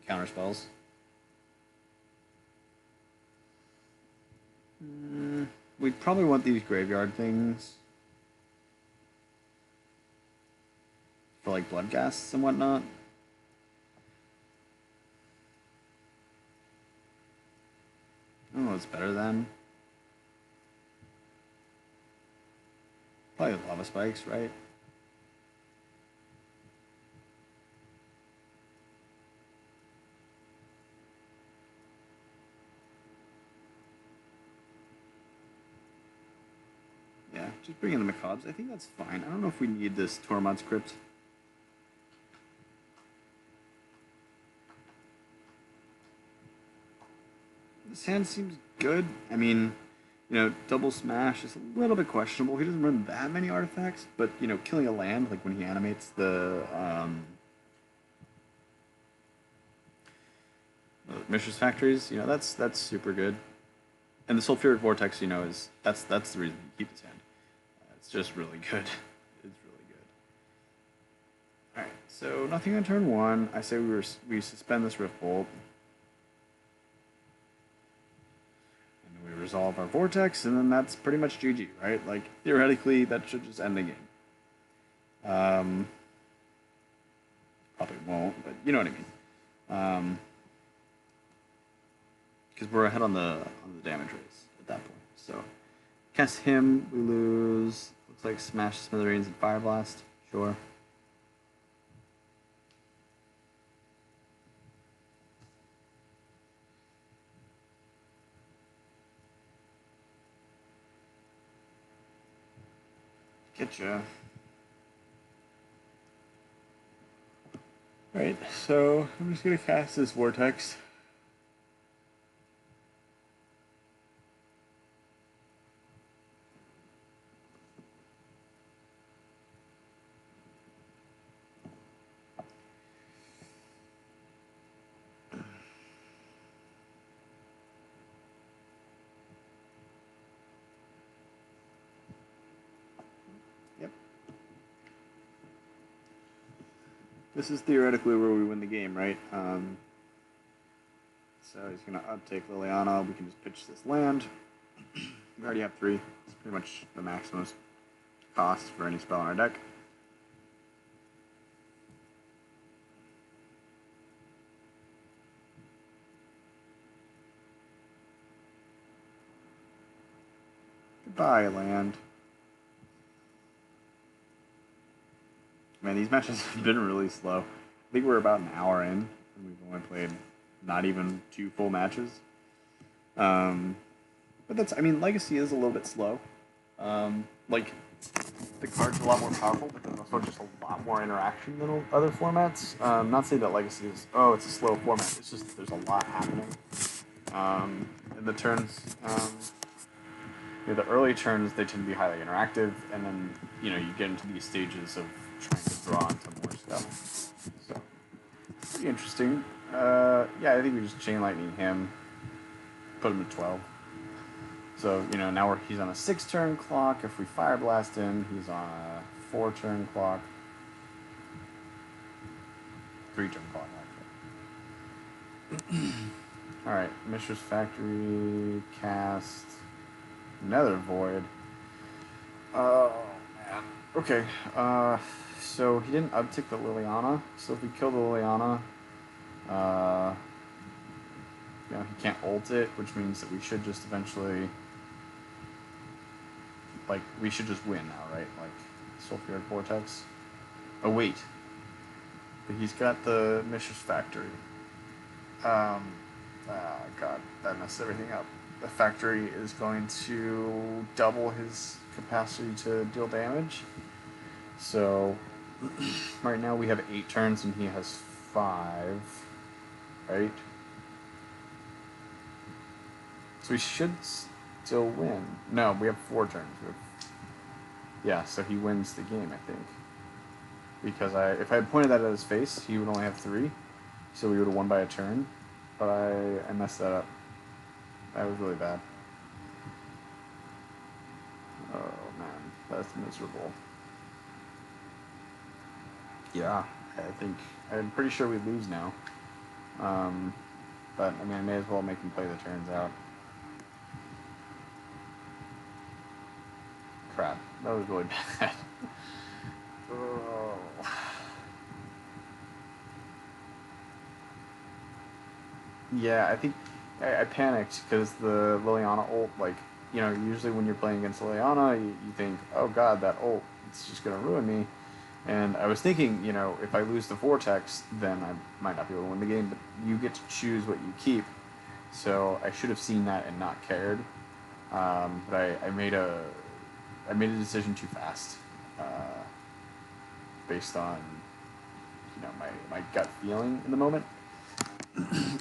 counter spells. We'd probably want these graveyard things for like Bloodghasts and whatnot. I don't know what's better than. Probably Lava Spikes, right? Yeah, just bring in the Macaques. I think that's fine. I don't know if we need this Tormod's Crypt. This hand seems good. I mean, double smash is a little bit questionable. He doesn't run that many artifacts, but killing a land, like when he animates the Mishra's Factories, that's super good. And the Sulfuric Vortex, is that's the reason you keep this hand. It's just really good. It's really good. All right, so nothing on turn 1. I say we suspend this Rift Bolt. We resolve our Vortex, and then that's pretty much GG, right? Like, theoretically, that should just end the game. Probably won't, but you know what I mean. Because we're ahead on the damage race at that point. So, cast him, we lose. Looks like Smash Smithereens and Fire Blast. Sure. Getcha. Right, so I'm just gonna cast this Vortex. Yep. This is theoretically where we win the game, right? So he's going to uptake Liliana. We can just pitch this land. We already have 3. It's pretty much the maximum cost for any spell on our deck. Goodbye, land. Man, these matches have been really slow. I think we're about an hour in, and we've only played not even 2 full matches. But that's, Legacy is a little bit slow. Like, the card's a lot more powerful, but there's also just a lot more interaction than other formats. Not saying that Legacy is, it's a slow format. It's just there's a lot happening. In the turns, the early turns, they tend to be highly interactive, and then, you get into these stages of trying to draw into more stuff. So, pretty interesting. Yeah, I think we just Chain Lightning him, put him at 12. So, now he's on a 6-turn clock. If we Fire Blast him, he's on a 4-turn clock. Breach, I'm calling actually. Alright, Mishra's Factory, cast, Nether Void. Oh, man. Okay, so he didn't uptick the Liliana, so if we kill the Liliana, you know, he can't ult it, which means that we should just eventually, like, we should just win now, right? Like, Sulfuric Vortex. Oh, wait. But he's got the Mishra's Factory. God, that messed everything up. The factory is going to double his capacity to deal damage. So, right now we have 8 turns and he has 5. Right? So we should still win. No, we have 4 turns. Yeah, so he wins the game, I think. Because if I had pointed that at his face, he would only have 3. So we would have won by a turn. But I messed that up. That was really bad. Oh man, that's miserable. Yeah, I'm pretty sure we lose now. But I mean, I may as well make him play the turns out. Crap, that was really bad. Oh. Yeah, I think I panicked because the Liliana ult, like, you know, usually when you're playing against Liliana, you think, oh god, that ult, it's just going to ruin me. And I was thinking, you know, if I lose the Vortex, then I might not be able to win the game, but you get to choose what you keep. So I should have seen that and not cared. But I made a decision too fast, based on, you know, my gut feeling in the moment.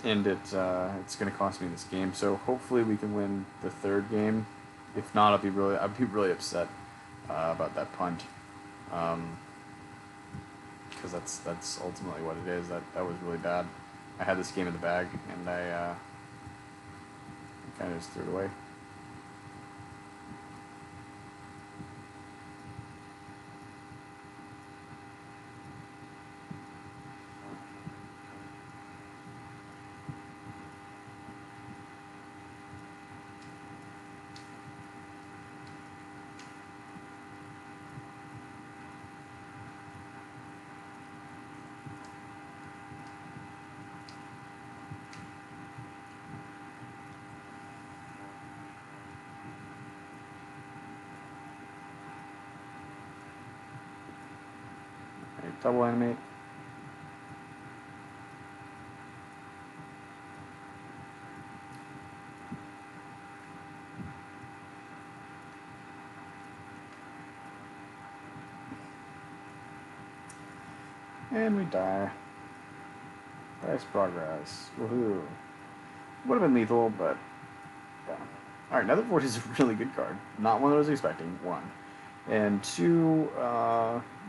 And it's going to cost me this game. So hopefully we can win the 3rd game. If not, I'd be really upset about that punt, because that's ultimately what it is. That was really bad. I had this game in the bag, and I kind of just threw it away. Right, double animate. And we die. Nice progress. Woohoo. Would have been lethal, but yeah. Alright, Nether Void is a really good card. Not one that I was expecting, 1. And 2,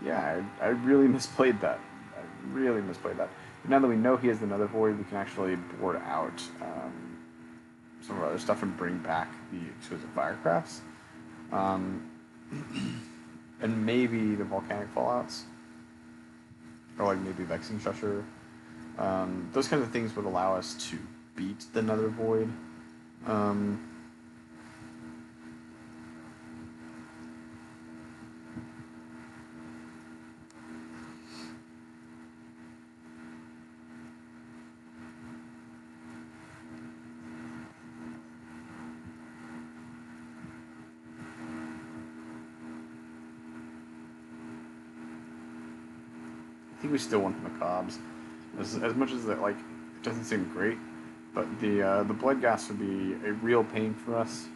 yeah, I really misplayed that. I really misplayed that. But now that we know he has the Nether Void, we can actually board out some of our other stuff and bring back the Exquisite Firecrafts. And maybe the Volcanic Fallouts. Or like maybe Vexing Shusher. Those kinds of things would allow us to beat the Nether Void. I think we still want the Macaques. As much as that, like, it doesn't seem great, but the Blood Gas would be a real pain for us,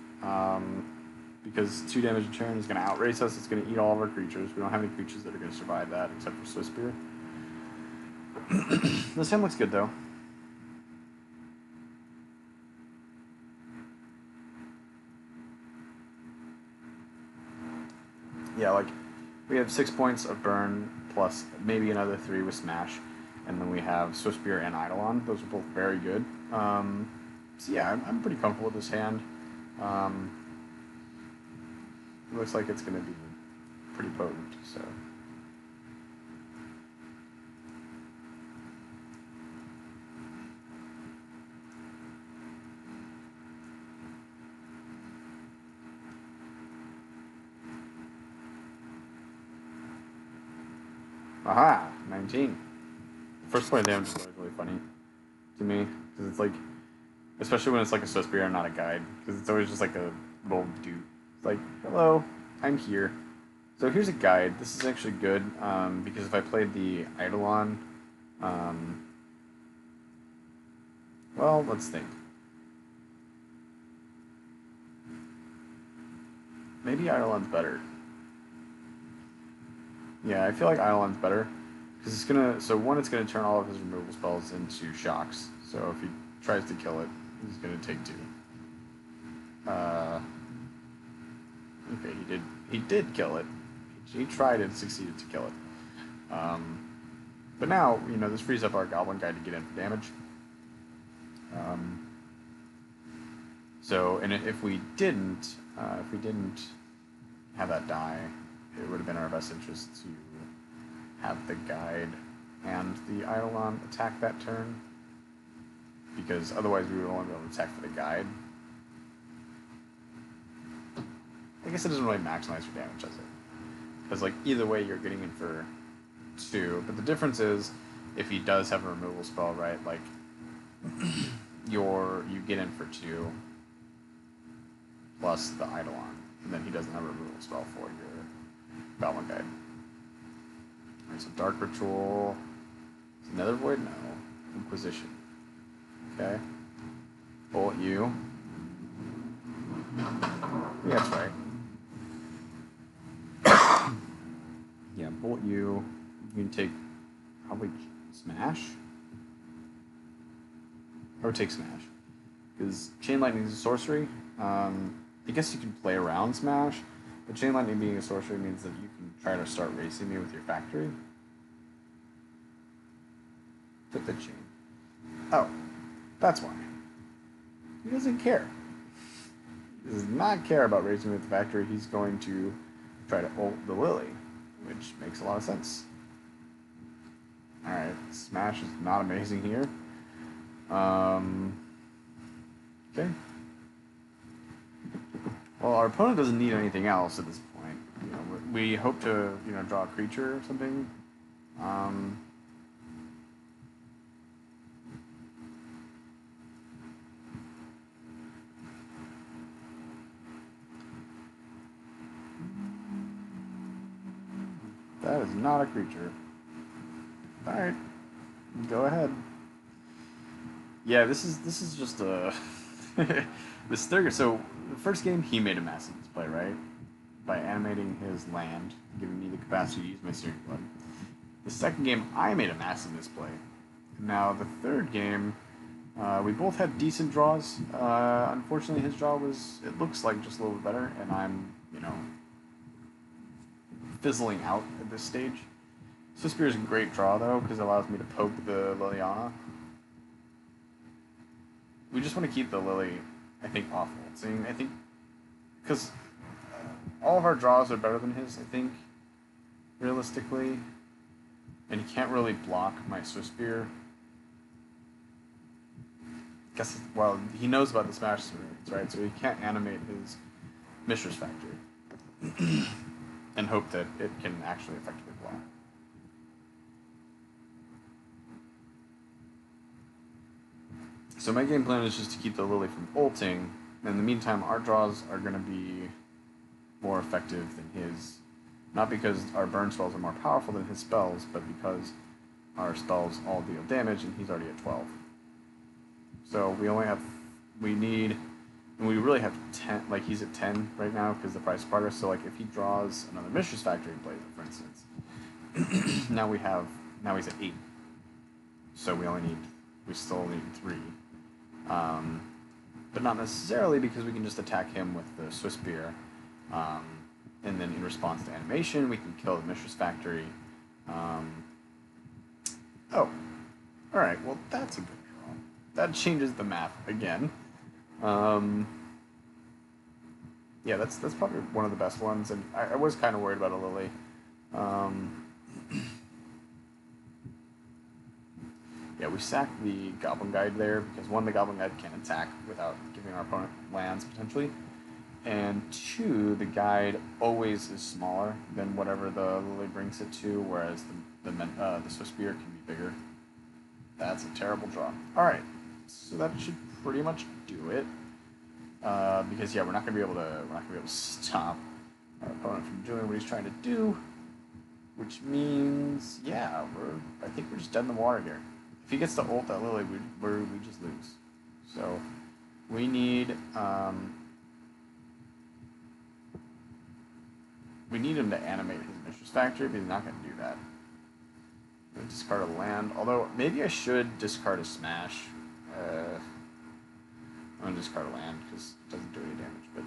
because 2 damage a turn is going to outrace us. It's going to eat all of our creatures. We don't have any creatures that are going to survive that except for Swiss Spear. This hand looks good though. Yeah, like, we have 6 points of burn, plus maybe another 3 with Smash, and then we have Swift Spear and Eidolon. Those are both very good. So yeah, I'm pretty comfortable with this hand. It looks like it's going to be pretty potent, so... Aha! 19. First point of damage is always really funny to me, because it's like, especially when it's like a Swiss beer and not a guide, because it's always just like a little dude. It's like, hello, I'm here. So here's a guide. This is actually good, because if I played the Eidolon, um, well, let's think. Maybe Eidolon's better. Yeah, I feel like Eidolon's better. Because it's gonna, so one, it's gonna turn all of his removal spells into shocks. So if he tries to kill it, he's gonna take 2. Okay, he did kill it. He tried and succeeded to kill it. But now, this frees up our Goblin Guy to get in for damage. So, and if we didn't have that die, it would have been our best interest to have the guide and the Eidolon attack that turn, because otherwise we would only be able to attack for the guide. I guess it doesn't really maximize your damage, does it? Because like either way, you're getting in for 2. But the difference is, if he does have a removal spell, right? Like you get in for 2 plus the Eidolon, and then he doesn't have a removal spell for your Goblin Guide. Alright, so Dark Ritual. Is Nether Void? No. Inquisition. Okay. Bullet you. Yeah, that's right. Yeah, Bullet you. You can take probably Smash. Or take Smash. Because Chain Lightning is a sorcery. I guess you can play around Smash, but Chain Lightning being a sorcery means that you can try to start racing me with your factory. Took the chain. Oh, that's why. He doesn't care. He does not care about racing me with the factory. He's going to try to ult the Lily, which makes a lot of sense. Alright, Smash is not amazing here. Okay. Well, our opponent doesn't need anything else at this point. We hope to, draw a creature or something. That is not a creature. Alright. Go ahead. Yeah, this is just a this third. So the first game he made a massive display, right? By animating his land, giving me the capacity to use my Searing Blood. The second game I made a massive display. Now the third game, we both had decent draws. Unfortunately, his draw it looks like just a little bit better, and I'm fizzling out at this stage. Swiss Spear is a great draw though, because it allows me to poke the Liliana. We just want to keep the Lily, I think, off ulting. I think, because all of our draws are better than his, I think, realistically. And he can't really block my Swiss Spear. Guess, well, he knows about the Smash Spirits, right? So he can't animate his Mishra's Factory. And hope that it can actually effectively block. So my game plan is just to keep the Lily from ulting. In the meantime, our draws are going to be more effective than his. Not because our burn spells are more powerful than his spells, but because our spells all deal damage and he's already at 12. So we really have 10, like he's at 10 right now because the price of progress. So like if he draws another Mishra's Factory and plays it, for instance, now he's at 8. So we still need 3. But not necessarily, because we can just attack him with the Swiss Spear, and then in response to animation, we can kill the Mishra's Factory. Oh, alright, well that's a good draw. That changes the map again. Yeah, that's probably one of the best ones, and I was kind of worried about a Lily. Yeah, we sacked the Goblin Guide there, because 1, the Goblin Guide can attack without giving our opponent lands, potentially. And 2, the Guide always is smaller than whatever the Lily brings it to, whereas The Swiss beer can be bigger. That's a terrible draw. All right, so that should pretty much do it. Because yeah, we're not gonna be able to stop our opponent from doing what he's trying to do, which means yeah, I think we're just dead in the water here. If he gets to ult that Lily, we just lose. So we need him to animate his Mistress Factory, but he's not gonna do that. I'm gonna discard a land, although maybe I should discard a smash. I'm gonna discard a land because it doesn't do any damage, but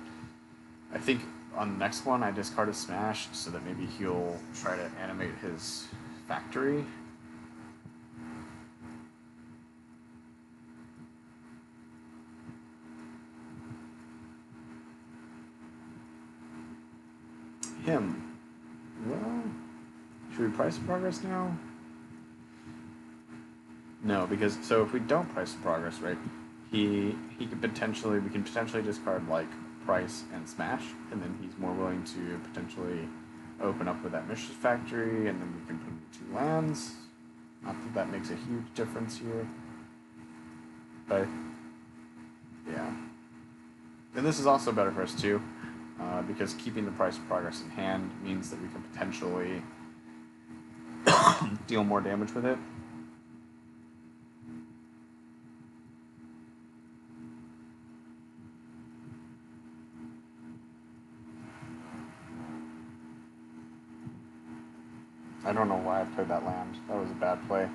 I think on the next one I discard a smash so that maybe he'll try to animate his factory. Him. Well, should we price progress now? No, because so if we don't price progress, right, we can potentially discard like price and smash, and then he's more willing to potentially open up with that Mistress Factory, and then we can put in 2 lands. Not that that makes a huge difference here, but yeah. And this is also better for us too, because keeping the price of progress in hand means that we can potentially deal more damage with it. I don't know why I played that land. That was a bad play.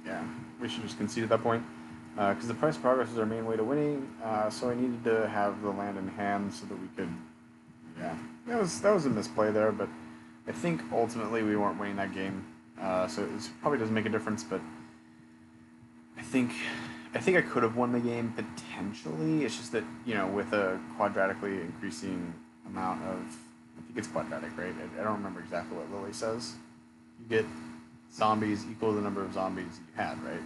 Yeah, we should just concede at that point. Because the price of progress is our main way to winning, so I needed to have the land in hand so that we could... Yeah, that was a misplay there, but I think ultimately we weren't winning that game. So it probably doesn't make a difference, but I think I could have won the game potentially. It's just that, you know, with a quadratically increasing amount of... I think it's quadratic, right? I don't remember exactly what Lily says. You get zombies equal to the number of zombies you had, right?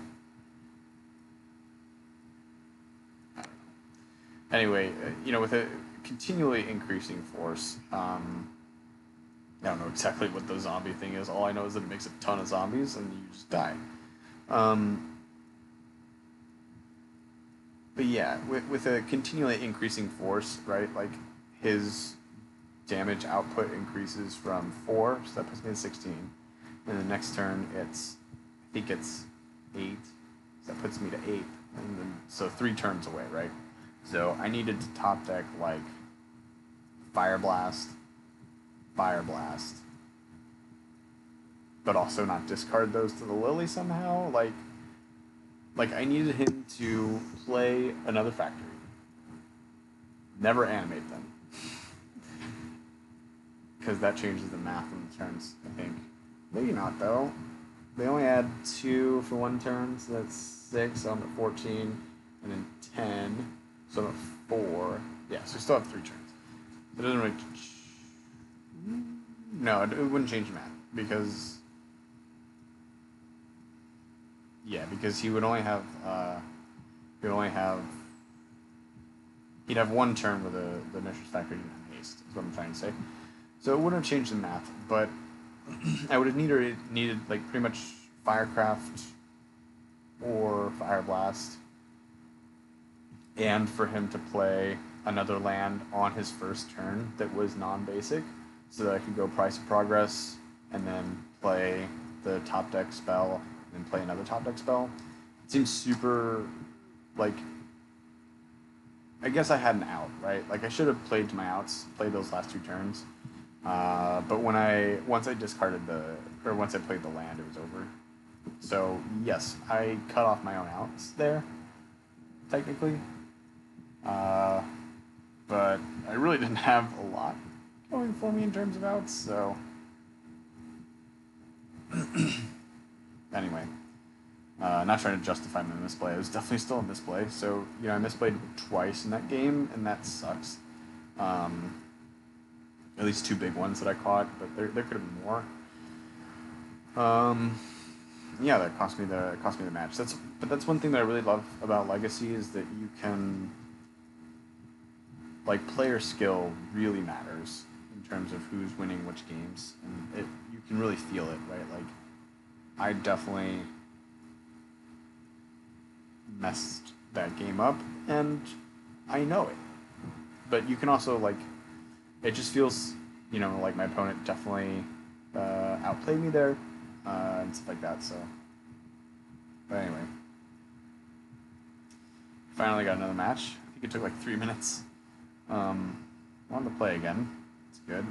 I don't know. Anyway, you know, with a continually increasing force, I don't know exactly what the zombie thing is. All I know is that it makes a ton of zombies and you just die. But yeah, with a continually increasing force, right? Like his damage output increases from 4, so that puts me at 16. And the next turn, I think it's 8, so that puts me to 8. And then, so 3 turns away, right? So I needed to top deck like Fire Blast, but also not discard those to the Lily somehow. Like I needed him to play another factory, never animate them. Because that changes the math on the turns, I think. Maybe not, though. They only add 2 for 1 turn, so that's 6, so I'm at 14, and then 10, so I'm at 4. Yeah, so we still have 3 turns. It doesn't really... No, it wouldn't change the math, because... Yeah, because he would only have... He'd have 1 turn with the Mistress Factory and haste, is what I'm trying to say. So it wouldn't have changed the math, but I would have needed like pretty much Firecraft or Fire Blast, and for him to play another land on his first turn that was non-basic, so that I could go Price of Progress and then play the top deck spell and then play another top deck spell. It seems super like... I guess I had an out, right? Like I should have played to my outs, played those last 2 turns. But once I played the land, it was over. So yes, I cut off my own outs there, technically. But I really didn't have a lot going for me in terms of outs, so... Anyway, not trying to justify my misplay. It was definitely still a misplay. So, you know, I misplayed twice in that game, and that sucks. At least 2 big ones that I caught, but there could have been more. Yeah, that cost me the match. But that's one thing that I really love about Legacy is that you can, like, player skill really matters in terms of who's winning which games, and you can really feel it, right? Like, I definitely messed that game up, and I know it. But you can also like, it just feels, like my opponent definitely outplayed me there, and stuff like that. So, but anyway, finally got another match. I think it took like 3 minutes. Wanted to play again. It's good.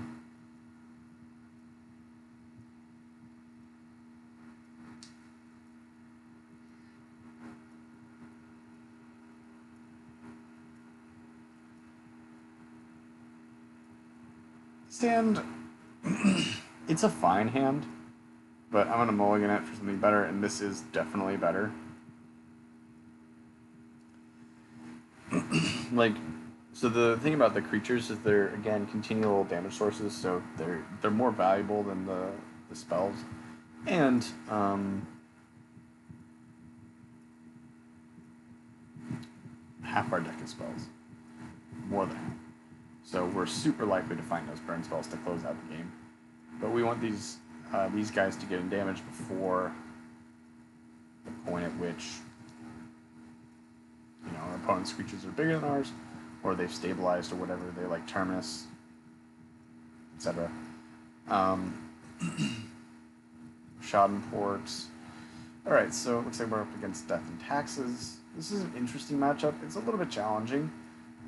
Stand. It's a fine hand, but I'm gonna mulligan it for something better, and this is definitely better. Like, so the thing about the creatures is they're again continual damage sources, so they're more valuable than the spells, and half our deck is spells, more than half. So we're super likely to find those burn spells to close out the game, but we want these guys to get in damage before the point at which our opponent's creatures are bigger than ours, or they've stabilized or whatever. They like Terminus, etc. Schadenports. Alright, so it looks like we're up against Death and Taxes. This is an interesting matchup. It's a little bit challenging,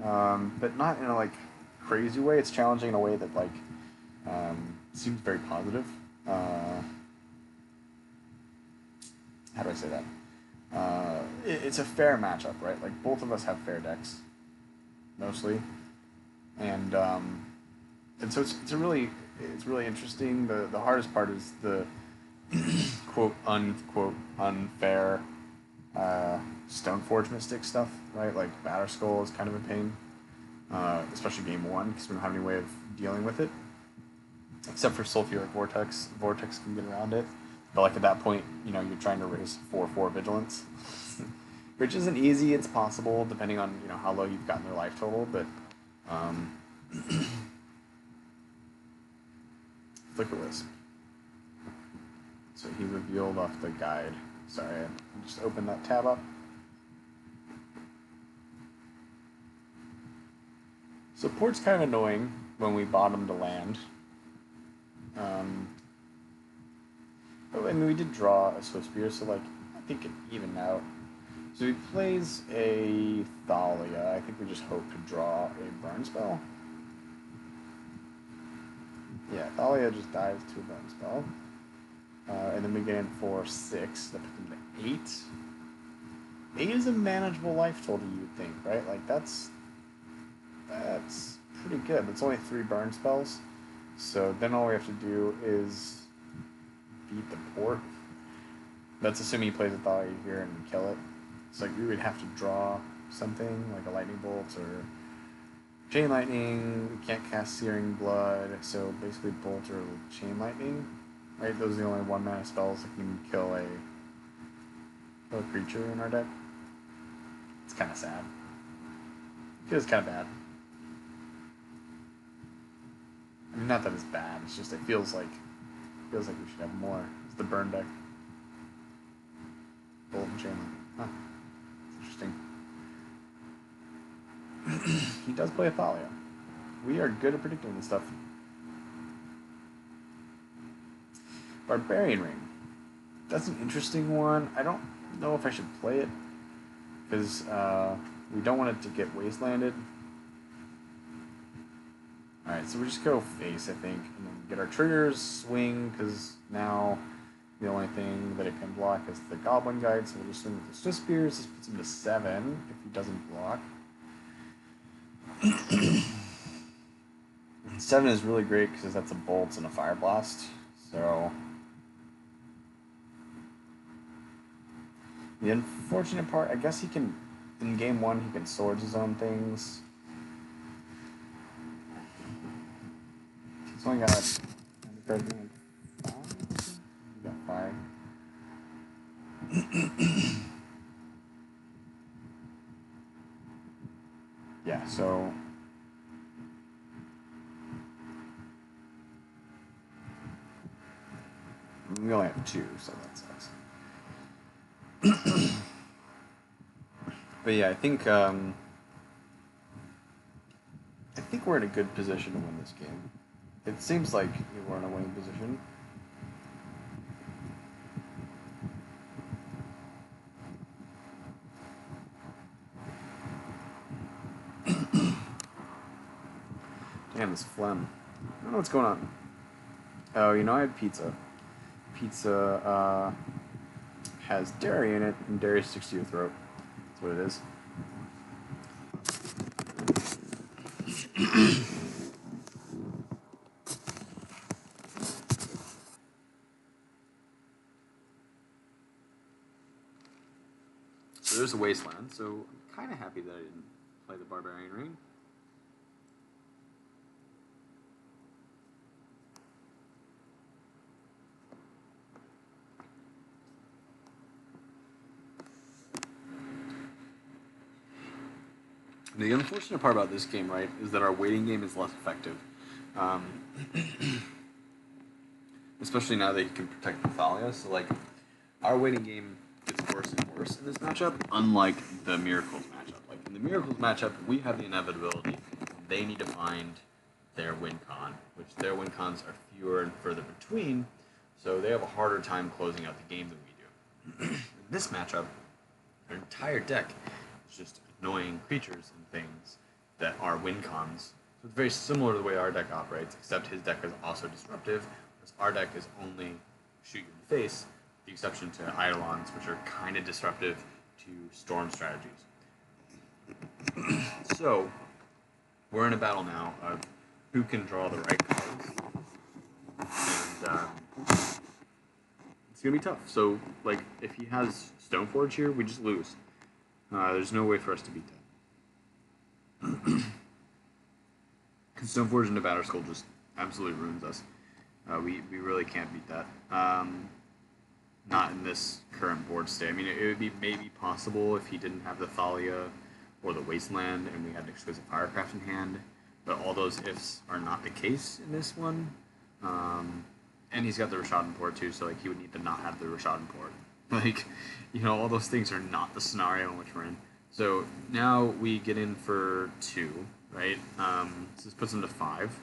but not in a like crazy way. It's challenging in a way that like seems very positive. How do I say that? It's a fair matchup, right? Like both of us have fair decks, mostly, and so it's really interesting. The hardest part is the quote unquote unfair Stoneforge Mystic stuff, right? Like Batter Skull is kind of a pain, especially game one because we don't have any way of dealing with it, except for Sulfuric Vortex. Vortex can get around it. But like at that point, you're trying to raise 4/4 vigilance, which isn't easy. It's possible depending on how low you've gotten their life total. But Flicker Wisp. So he revealed off the guide. Sorry, I just opened that tab up. So port's kind of annoying when we bottom to land. I mean, we did draw a Swiftspear, so like I think it evened out. So he plays a Thalia. I think we just hope to draw a burn spell. Yeah, Thalia just dies to a burn spell. And then we get in for 6. That puts him to 8. 8 is a manageable life total, you would think, right? Like that's pretty good. It's only 3 burn spells. So then all we have to do is beat the port. That's assuming he plays a Thalia here and we kill it. So like we would have to draw something like a lightning bolt or chain lightning. We can't cast Searing Blood, so basically bolt or chain lightning. Right, those are the only 1-mana spells that can kill a creature in our deck. It's kind of sad. It feels kind of bad. I mean, not that it's bad. It's just it feels like we should have more. It's the burn deck. Bolt and chain lightning. Huh. Interesting. He does play a Thalia. We are good at predicting this stuff. Barbarian Ring. That's an interesting one. I don't know if I should play it because we don't want it to get wastelanded. Alright, so we just go face, I think, and then get our triggers, swing, because now the only thing that it can block is the Goblin Guide, so we'll just swing with the Swiss Spears. This puts him to 7 if he doesn't block. 7 is really great because that's a Bolt and a Fire Blast, so the unfortunate part, I guess he can, in game 1, he can Swords his own things. He's only got 5. He got 5. Yeah, so We only have 2, so that sucks. But yeah, I think we're in a good position to win this game. It seems like we're in a winning position. Damn, this phlegm. I don't know what's going on. Oh, I had pizza. Pizza has dairy in it, and dairy sticks to your throat. That's what it is. So there's a wasteland, so I'm kind of happy that I didn't play the Barbarian Ring. The unfortunate part about this game, right, is that our waiting game is less effective. Especially now that you can protect Thalia. So, like, our waiting game gets worse and worse in this matchup, unlike the Miracles matchup. Like, in the Miracles matchup, we have the inevitability. They need to find their win con, which their win cons are fewer and further between, so they have a harder time closing out the game than we do. In this matchup, our entire deck is just annoying creatures and things that are win cons. So it's very similar to the way our deck operates, except his deck is also disruptive, whereas our deck is only shoot you in the face, with the exception to Eidolons, which are kind of disruptive to storm strategies. So, we're in a battle now of who can draw the right cards, and it's gonna be tough. So, like, if he has Stoneforge here, we just lose. There's no way for us to beat that. Because Stoneforge into Batterskull just absolutely ruins us. We really can't beat that. Not in this current board state. I mean, it would be maybe possible if he didn't have the Thalia or the Wasteland and we had Exquisite Firecraft in hand, but all those ifs are not the case in this one. And he's got the Rishadan Port too, so like he would need to not have the Rishadan Port. Like, all those things are not the scenario in which we're in. So now we get in for 2, right? So this puts him to 5.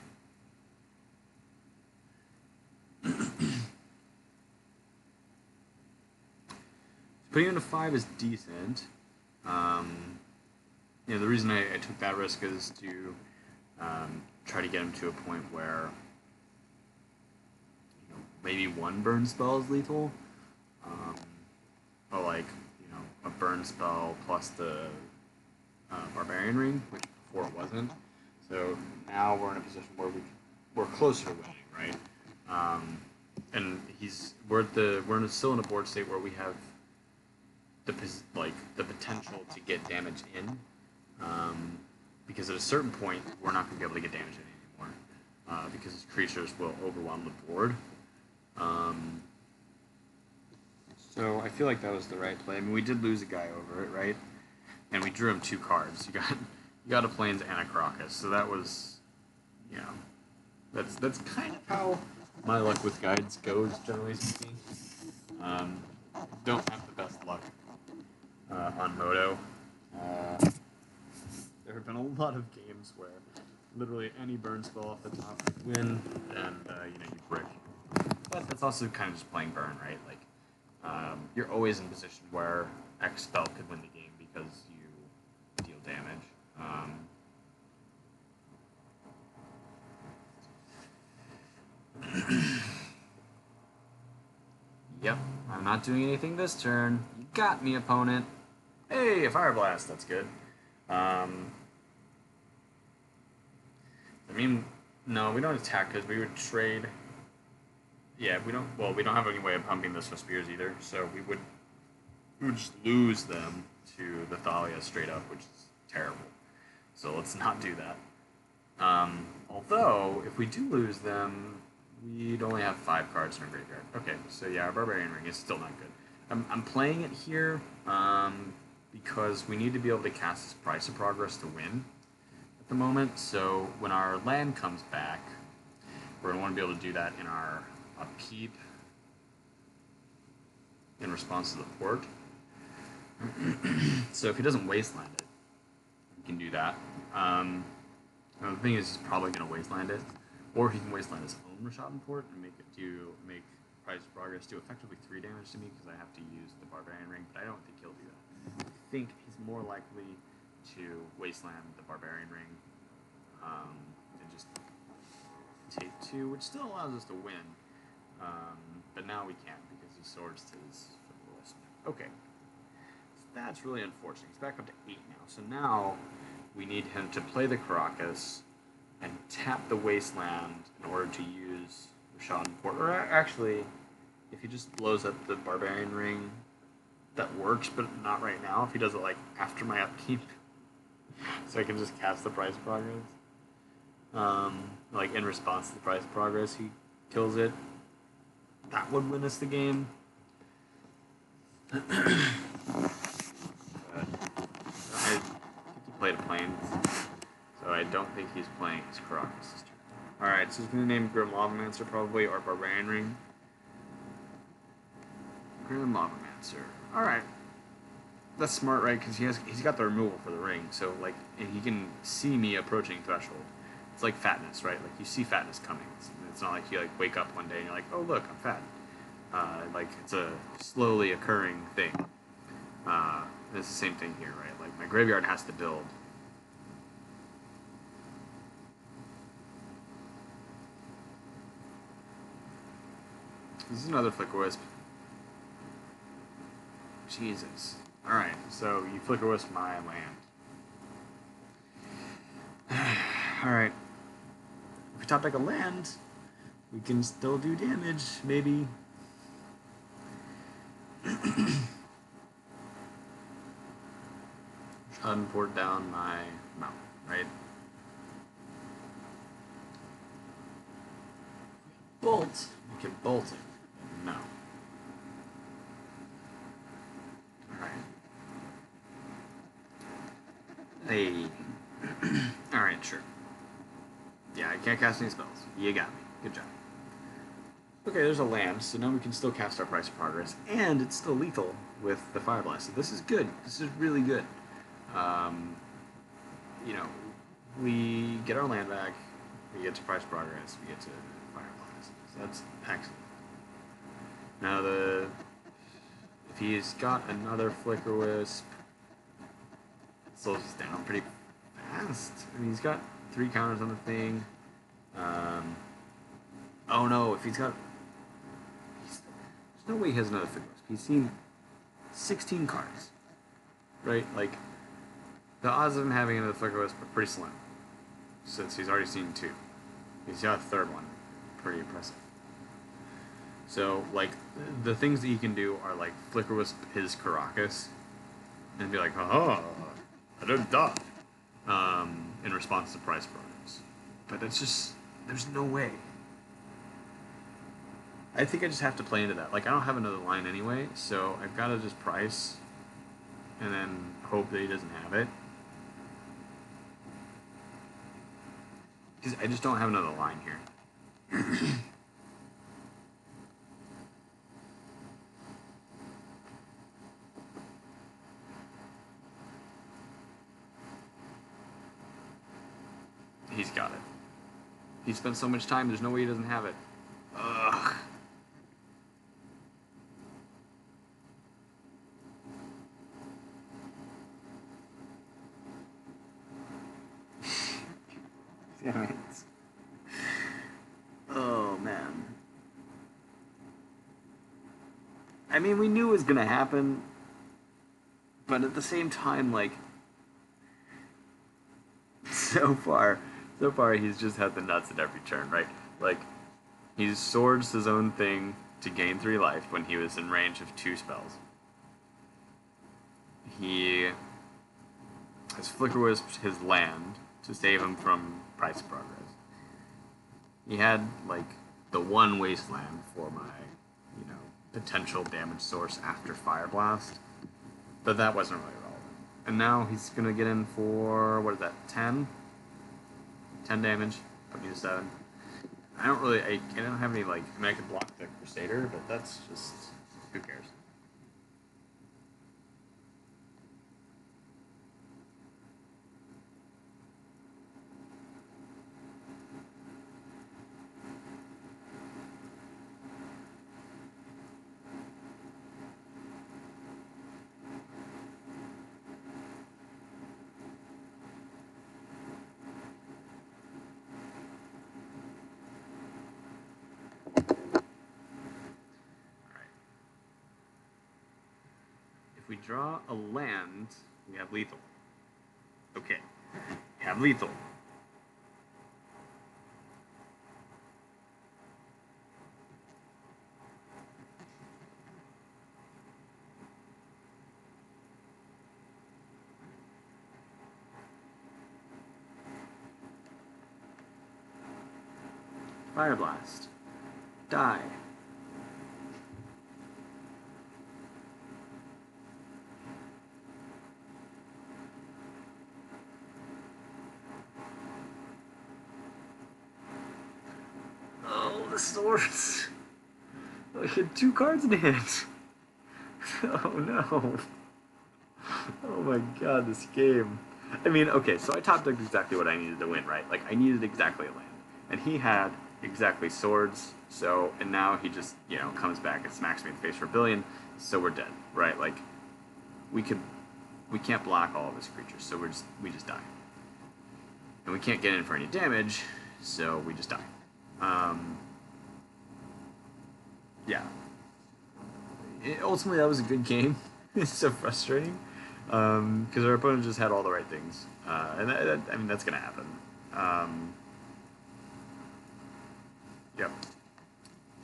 Putting him to 5 is decent. The reason I took that risk is to try to get him to a point where maybe 1 burn spell is lethal. But like, a burn spell plus the Barbarian Ring, which before it wasn't. So now we're in a position where we're closer to winning, right? And we're still in a board state where we have the potential to get damage in, because at a certain point we're not going to be able to get damage in anymore, because his creatures will overwhelm the board. So I feel like that was the right play. I mean, we did lose a guy over it, right? And we drew him 2 cards. You got a Plains and a Crocus. So that was, that's kind of how my luck with guides goes, generally speaking. Don't have the best luck on Moto. There have been a lot of games where literally any burn spell off the top could win, and you brick. But that's also kind of just playing burn, right? Like, you're always in a position where X spell could win the game because you deal damage. Yep, I'm not doing anything this turn. You got me, opponent. Hey, a Fire Blast, that's good. I mean, no, we don't attack because we would trade. Yeah, we don't have any way of pumping this with spears either, so we would just lose them to the Thalia straight up, which is terrible. So let's not do that. Although, if we do lose them, we'd only have 5 cards in our graveyard. Okay, so yeah, our Barbarian Ring is still not good. I'm playing it here because we need to be able to cast this Price of Progress to win at the moment. So when our land comes back, we're going to want to be able to do that in our upkeep. in response to the port. So if he doesn't wasteland it, he can do that. Now the thing is, he's probably going to wasteland it, or he can wasteland his own Rashadan port and make Price of Progress do effectively 3 damage to me because I have to use the Barbarian Ring, but I don't think he'll do that. I think he's more likely to wasteland the Barbarian Ring and just take 2, which still allows us to win. But now we can't because he swords to his Wisp. Okay. So that's really unfortunate. He's back up to 8 now. So now we need him to play the Caracas and tap the Wasteland in order to use Rashadan Port. Or actually, if he just blows up the Barbarian Ring, that works, but not right now. If he does it like after my upkeep, so I can just cast the Price of Progress. Like in response to the Price of Progress, he kills it. That would win us the game. But I get to play the Plains, so I don't think he's playing his Caracas this turn. Alright, so he's going to name Grim Lavamancer probably, or Barbarian Ring. Grim Lavamancer. Alright. That's smart, right? Because he's got the removal for the ring, so like he can see me approaching threshold. It's like fatness, right? Like you see fatness coming. It's not like you like wake up one day and you're like, oh look, I'm fat. Like it's a slowly occurring thing. It's the same thing here, right? Like my graveyard has to build. This is another Flicker Wisp. Jesus. Alright, so you Flicker Wisp my land. Alright. If we top deck a land, we can still do damage, maybe. Unport down my mountain, right? Bolt. We can bolt it. No. Alright. Hey. Alright, sure. Yeah, I can't cast any spells. You got me. Good job. Okay, there's a land, so now we can still cast our Price of Progress, and it's still lethal with the Fire Blast. So this is good. This is really good. You know, we get our land back, we get to Price of Progress, we get to Fire Blast. So that's excellent. Now if he's got another Flicker Wisp, it slows us down pretty fast. I mean, he's got 3 counters on the thing. Oh no, if he's got... there's no way he has another Flicker Wisp. He's seen 16 cards. Right? Like, the odds of him having another Flicker Wisp are pretty slim. Since he's already seen 2. He's got a 3rd one. Pretty impressive. So, like, the things that he can do are, like, Flicker Wisp his Caracas. And be like, oh, I don't die. In response to Price Progress. But it's just, there's no way. I think I just have to play into that. Like, I don't have another line anyway, so I've got to just price and then hope that he doesn't have it. Because I just don't have another line here. He's got it. He spent so much time, there's no way he doesn't have it. Ugh. Damn it. Oh, man. I mean, we knew it was gonna happen, but at the same time, like, so far he's just had the nuts at every turn, right? Like, he swords his own thing to gain 3 life when he was in range of 2 spells. He has Flicker Wisped his land to save him from Price of Progress. He had, like, the 1 Wasteland for my, you know, potential damage source after Fire Blast, but that wasn't really relevant. And now he's gonna get in for, what is that, 10? 10 damage, put me to 7. I don't have any, like, I mean, I could block the Crusader, but that's just, who cares? we draw a land, we have lethal. Okay, we have lethal. Fire Blast. Die. Oh, the swords. I had 2 cards in hand. Oh no. Oh my god, this game. I mean, okay, so I top decked exactly what I needed to win, right? Like, I needed exactly a land. And he had exactly swords, so, and now he just, you know, comes back and smacks me in the face for a billion, so we're dead, right? Like, we can't block all of his creatures, so we just die. And we can't get in for any damage, so we just die. Yeah. Ultimately, that was a good game. It's so frustrating because our opponent just had all the right things, and I mean that's gonna happen. Yep.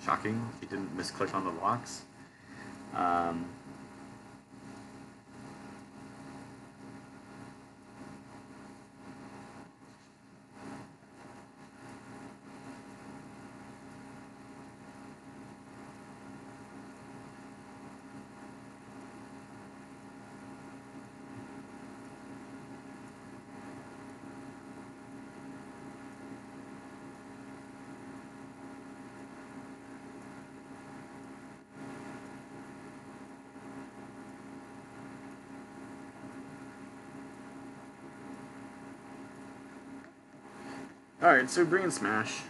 Shocking. He didn't misclick on the blocks. All right, so we bring in Smash,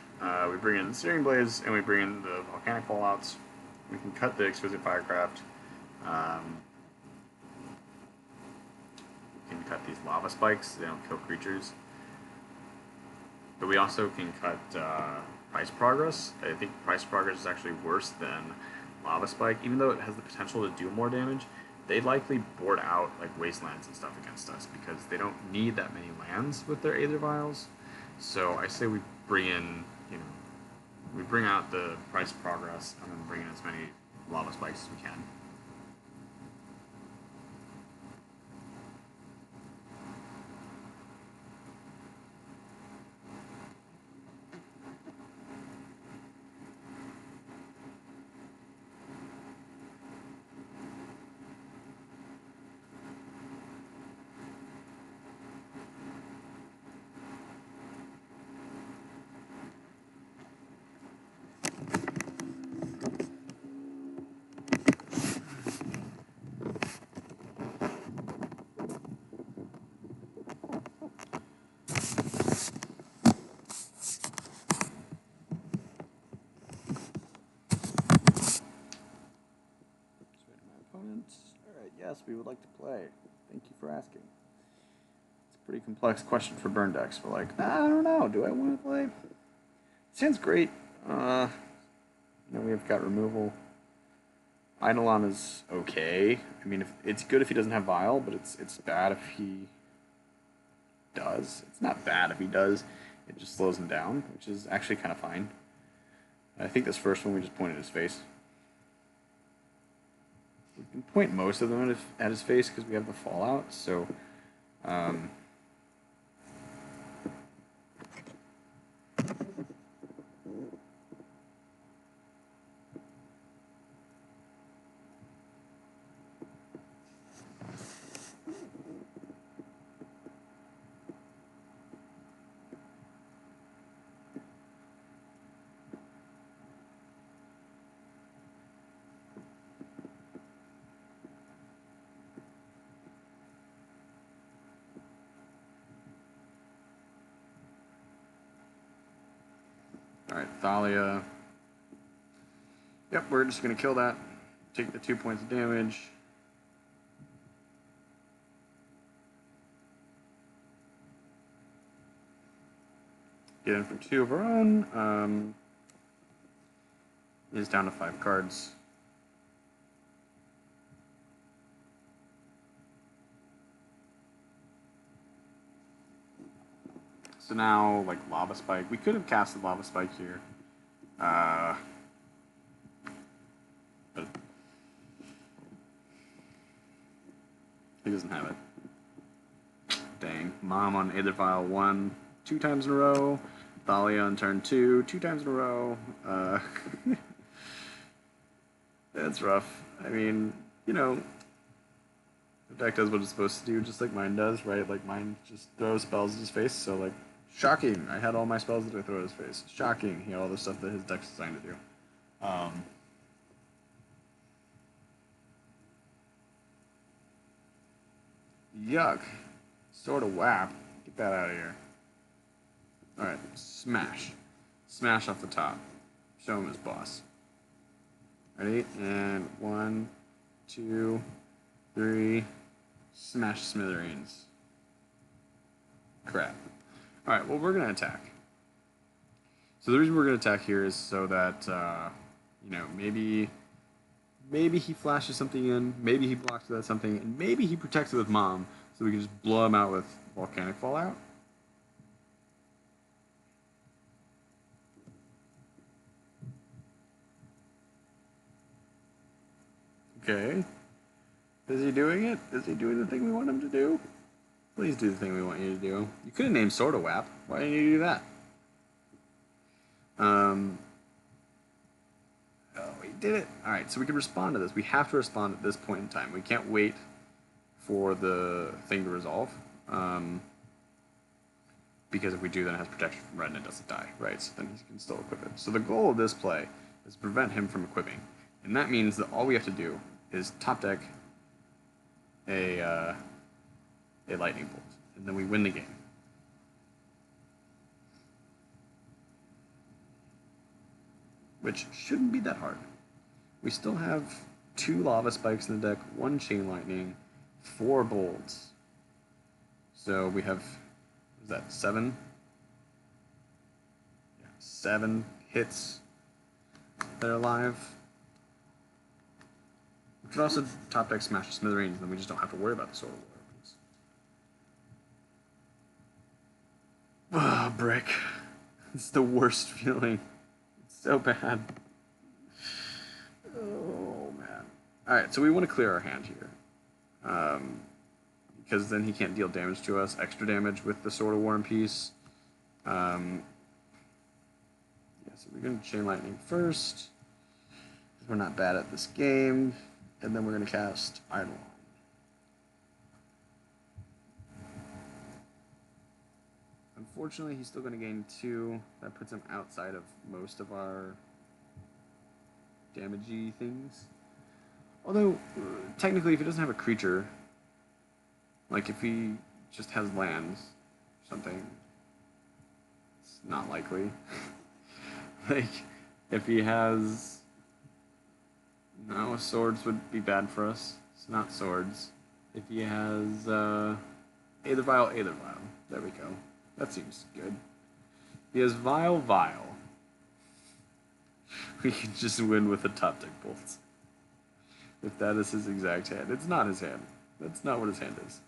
we bring in Steering Blades, and we bring in the Volcanic Fallouts. We can cut the Exquisite Firecraft. We can cut these Lava Spikes, they don't kill creatures. But we also can cut Price Progress. I think Price Progress is actually worse than Lava Spike, even though it has the potential to do more damage. They likely board out like Wastelands and stuff against us because they don't need that many lands with their Aether Vials. So I say we bring in, you know, we bring out the Price Progress and then bring in as many Lava Spikes as we can. Alright, yes, we would like to play. Thank you for asking. It's a pretty complex question for burn decks. We're like, I don't know, do I want to play? Sounds great. Then we've got removal. Eidolon is okay. I mean, it's good if he doesn't have Vial, but it's bad if he does. It's not bad if he does. It just slows him down, which is actually kind of fine. I think this first one we just pointed his face. We can point most of them at his face because we have the Fallout, so... Alright, Thalia. Yep, we're just going to kill that. Take the 2 points of damage. Get in for 2 of our own. Is down to 5 cards. So now, like, Lava Spike. We could have casted Lava Spike here. But he doesn't have it. Dang. Mom on Aether Vial 1, 2 times in a row. Thalia on turn 2, 2 times in a row. That's rough. I mean, you know, the deck does what it's supposed to do, just like mine does, right? Like, mine just throws spells at his face, so, like, shocking. I had all my spells that I throw at his face. Shocking. He had all the stuff that his deck's designed to do. Yuck. Sort of whap. Get that out of here. Alright, smash. Smash off the top. Show him his boss. Ready? And 1, 2, 3. Smash smithereens. Crap. Alright, well, we're going to attack. So the reason we're going to attack here is so that, you know, maybe he flashes something in, maybe he blocks that something, and maybe he protects it with Mom, so we can just blow him out with Volcanic Fallout. Okay. Is he doing it? Is he doing the thing we want him to do? Please do the thing we want you to do. You could have named Sorta Wap. Why didn't you do that? Oh, he did it. Alright, so we can respond to this. We have to respond at this point in time. We can't wait for the thing to resolve. Because if we do, then it has protection from red and it doesn't die, right? So then he can still equip it. So the goal of this play is to prevent him from equipping. And that means that all we have to do is top deck a lightning bolt. And then we win the game. Which shouldn't be that hard. We still have 2 lava spikes in the deck, 1 chain lightning, 4 bolts. So we have, what is that, 7? Yeah, 7 hits that are alive. We could also top deck Smash Smithereens, and then we just don't have to worry about the Sword of War piece. Ah, brick. It's the worst feeling. It's so bad. Oh, man. Alright, so we want to clear our hand here. Because then he can't deal damage to us. Extra damage with the Sword of War and Peace. Yeah, so we're going to Chain Lightning first. We're not bad at this game. And then we're going to cast Eidolon. Unfortunately, he's still going to gain 2. That puts him outside of most of our damagey things. Although, technically, if he doesn't have a creature, like if he just has lands or something, it's not likely. Like, if he has... No, swords would be bad for us. It's not swords. If he has, Aether Vial, Aether Vial. There we go. That seems good. If he has Vial, Vial. We can just win with the top deck bolts. If that is his exact hand. It's not his hand. That's not what his hand is.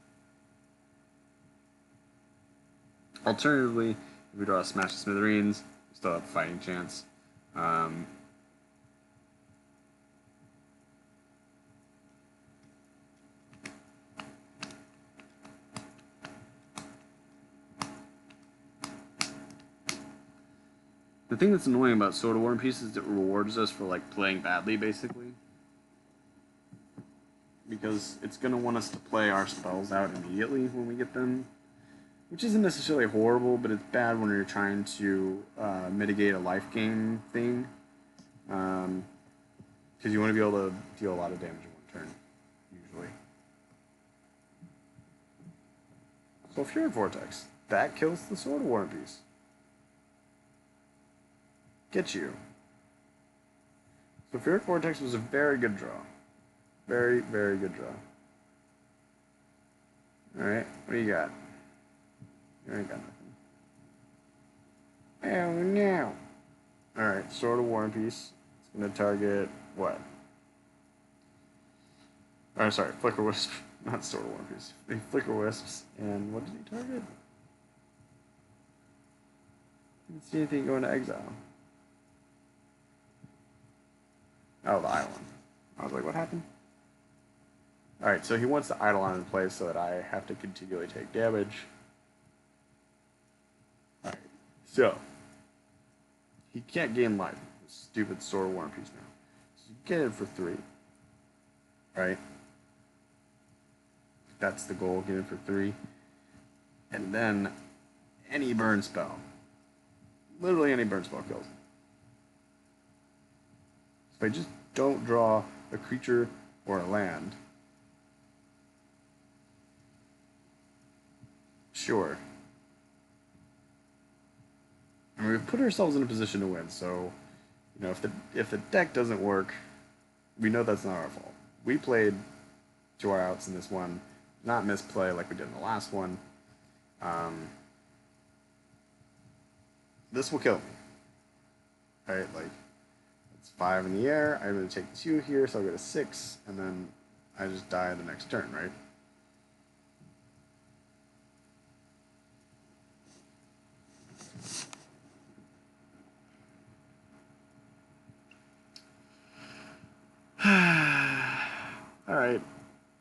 Alternatively, if we draw a Smash Smithereens, we still have a fighting chance. The thing that's annoying about Sword of War and Peace is it rewards us for, like, playing badly, basically. Because it's going to want us to play our spells out immediately when we get them. Which isn't necessarily horrible, but it's bad when you're trying to mitigate a life gain thing. Because you want to be able to deal a lot of damage in one turn, usually. So Fury Vortex. That kills the Sword of War and Peace. Get you. So Fury Vortex was a very good draw. Very, very good draw. Alright, what do you got? You ain't got nothing. Oh no! Alright, Sword of War and Peace. It's gonna target what? Or sorry, Flicker Wisp. Not Sword of War and Peace. Flicker Wisps. And what did he target? Didn't see anything go into exile. Oh, the Eidolon. I was like, what happened? Alright, so he wants the Eidolon in place so that I have to continually take damage. Alright, so he can't gain life. Stupid Sword of War and Peace now. So you get it for 3. Right? That's the goal, get it for 3. And then any burn spell. Literally any burn spell kills. So if I just don't draw a creature or a land, sure. I mean, we've put ourselves in a position to win, so you know, if the deck doesn't work, we know that's not our fault. We played to our outs in this one, not misplay like we did in the last one. This will kill me. Right, like it's 5 in the air. I'm gonna take 2 here, so I'll go to 6, and then I just die the next turn, right? Alright,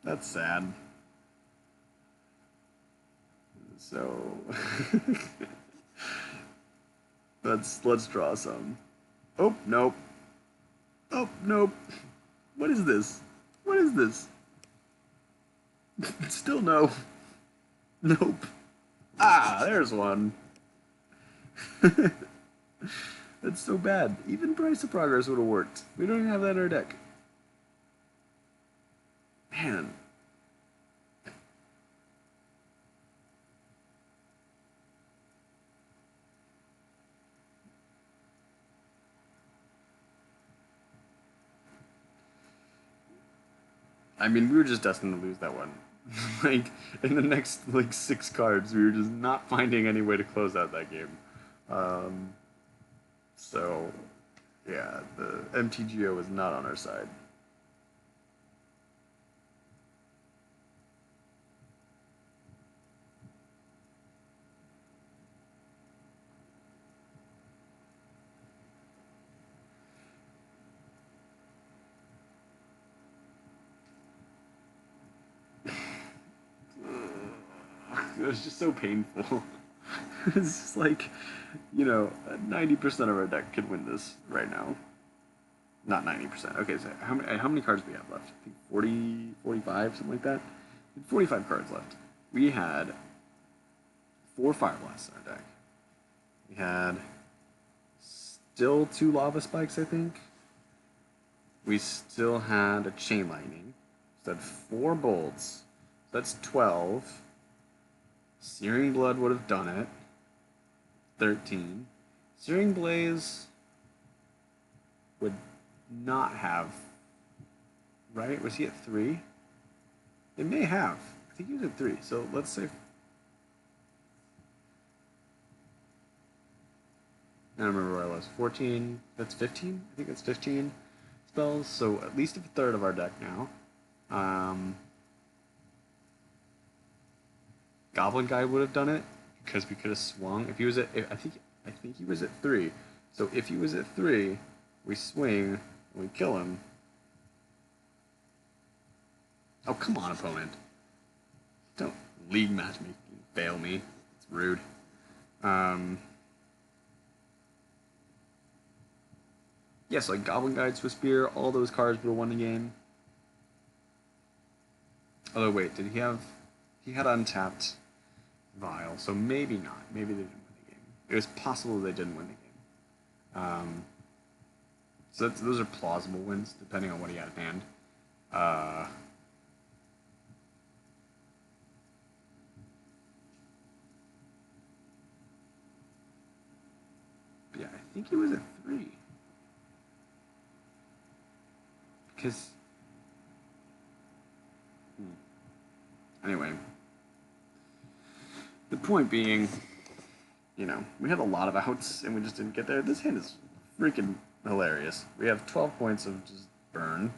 that's sad. So let's draw some. Oh, nope. Oh, nope. What is this? What is this? Still no. Nope. Ah, there's one. That's so bad. Even Price of Progress would have worked. We don't even have that in our deck. Man. I mean, we were just destined to lose that one. Like, in the next, 6 cards, we were just not finding any way to close out that game. So, yeah, the MTGO was not on our side. It was just so painful. It's just like, 90% of our deck could win this right now. Not 90%. Okay, so how many cards do we have left? I think 40, 45, something like that. 45 cards left. We had 4 Fire Blasts in our deck. We had still 2 Lava Spikes, I think. We still had a Chain Lightning. So that's 4 Bolts. So that's 12. Searing Blood would have done it. 13. Searing Blaze would not have. Right? Was he at 3? It may have. I think he was at 3. So let's say. I don't remember where I was. 14. That's 15? I think that's 15 spells. So at least a third of our deck now. Goblin Guy would have done it because we could have swung. If he was at, I think he was at 3. So if he was at 3, we swing and we kill him. Oh, come on, opponent! Don't league match me, fail me. It's rude. Yeah, so like Goblin Guide, Swiss Spear, all those cards would have won the game. Although wait, did he have? He had untapped Vial, so maybe not. Maybe they didn't win the game. It was possible they didn't win the game. So those are plausible wins, depending on what he had at hand. But yeah, I think he was at 3. Because... Anyway. The point being, we had a lot of outs and we just didn't get there. This hand is freaking hilarious. We have 12 points of just burn,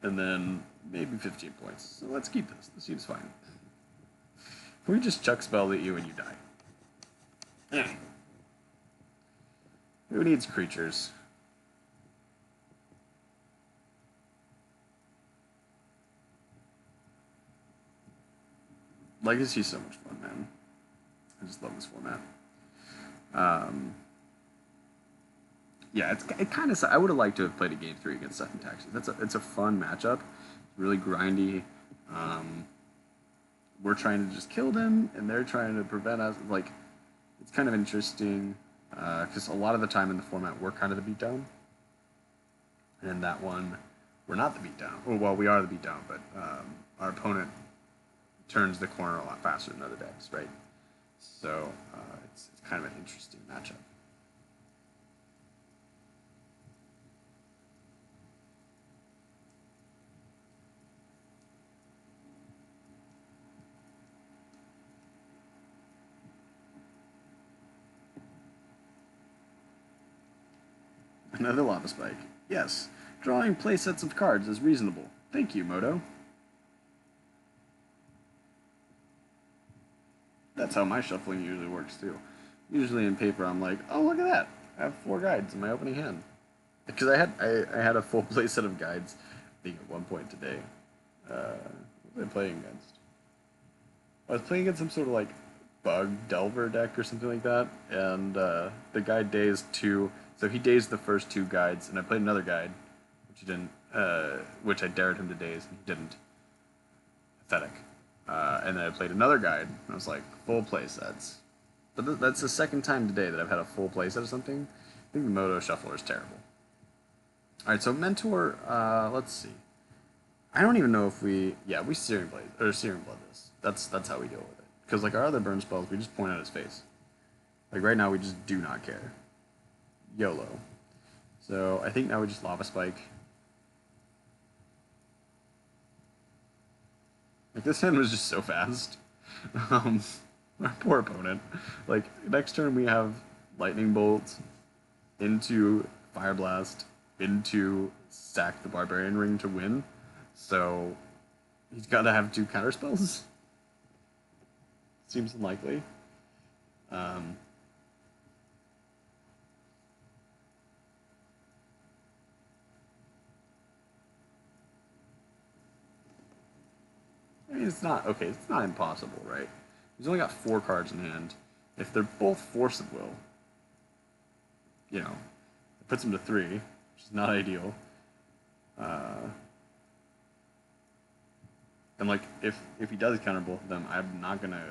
and then maybe 15 points. So let's keep this. This seems fine. We just chuck spells at you and you die. Who needs creatures? Legacy's so much fun, man. I just love this format. Yeah, it kind of. I would have liked to have played a game 3 against Death and Taxes. It's a fun matchup. It's really grindy. We're trying to just kill them, and they're trying to prevent us. Like, it's kind of interesting because a lot of the time in the format we're kind of the beatdown, and that one we're not the beatdown. Well, we are the beatdown, but our opponent turns the corner a lot faster than other decks, right? So it's kind of an interesting matchup. Another lava spike. Yes, drawing play sets of cards is reasonable. Thank you, Moto. That's how my shuffling usually works too. Usually in paper, I'm like, oh, look at that. I have 4 guides in my opening hand. Because I had a full play set of guides, I think, at one point today. What was I playing against? I was playing against some sort of like bug delver deck or something like that, and the guy dazed 2. So he dazed the first 2 guides, and I played another guide, which he didn't, which I dared him to daze, and he didn't. Pathetic. And then I played another guide, and I was like, full play sets. But that's the second time today that I've had a full play set of something. I think the Moto Shuffler is terrible. Alright, so Mentor, let's see. I don't even know if we Searing Blood this. That's how we deal with it. Because like our other burn spells, we just point at his face. Like right now, we just do not care. YOLO. So I think now we just Lava Spike. Like this hand was just so fast. Our poor opponent. Like next turn we have Lightning Bolt into Fire Blast into sack the Barbarian Ring to win. So he's got to have 2 counter spells. Seems unlikely. I mean, it's not okay. It's not impossible, right? He's only got 4 cards in hand. If they're both Force of Will, you know, it puts him to 3, which is not ideal. And like, if he does counter both of them, I'm not gonna,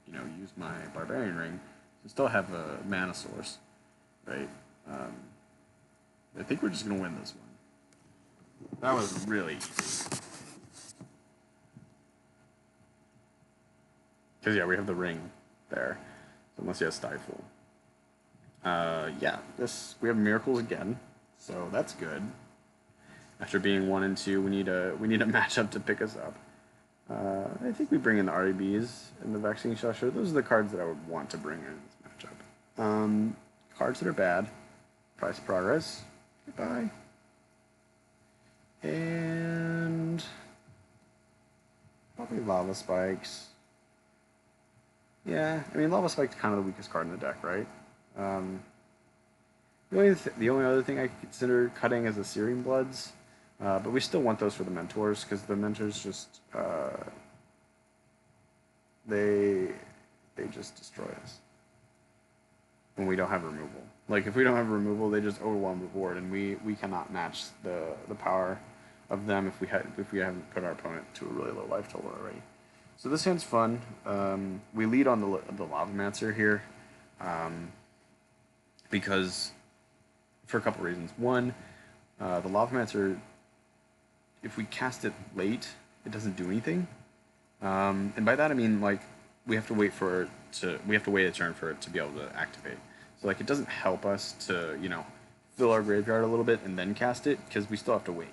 you know, use my Barbarian Ring to still have a mana source, right? I think we're just gonna win this one. That was really easy. Because yeah, we have the ring there, so unless he has Stifle. Yeah, we have Miracles again, so that's good. After being 1 and 2, we need a matchup to pick us up. I think we bring in the REBs and the Vaccine Shusher. Those are the cards that I would want to bring in this matchup. Cards that are bad. Price of Progress. Goodbye. And probably Lava Spikes. Yeah, I mean Lava Spike's kind of the weakest card in the deck, right? The only other thing I could consider cutting is the Searing Bloods. But we still want those for the Mentors, because the Mentors just, they just destroy us when we don't have removal. Like, if we don't have removal, they just overwhelm the board, and we cannot match the power of them if we haven't put our opponent to a really low life total already. So this hand's fun. We lead on the Lavamancer here, because for a couple reasons. One, the Lavamancer, if we cast it late, it doesn't do anything. And by that I mean, like, we have to wait a turn for it to be able to activate. So like, it doesn't help us to, you know, fill our graveyard a little bit and then cast it, because we still have to wait.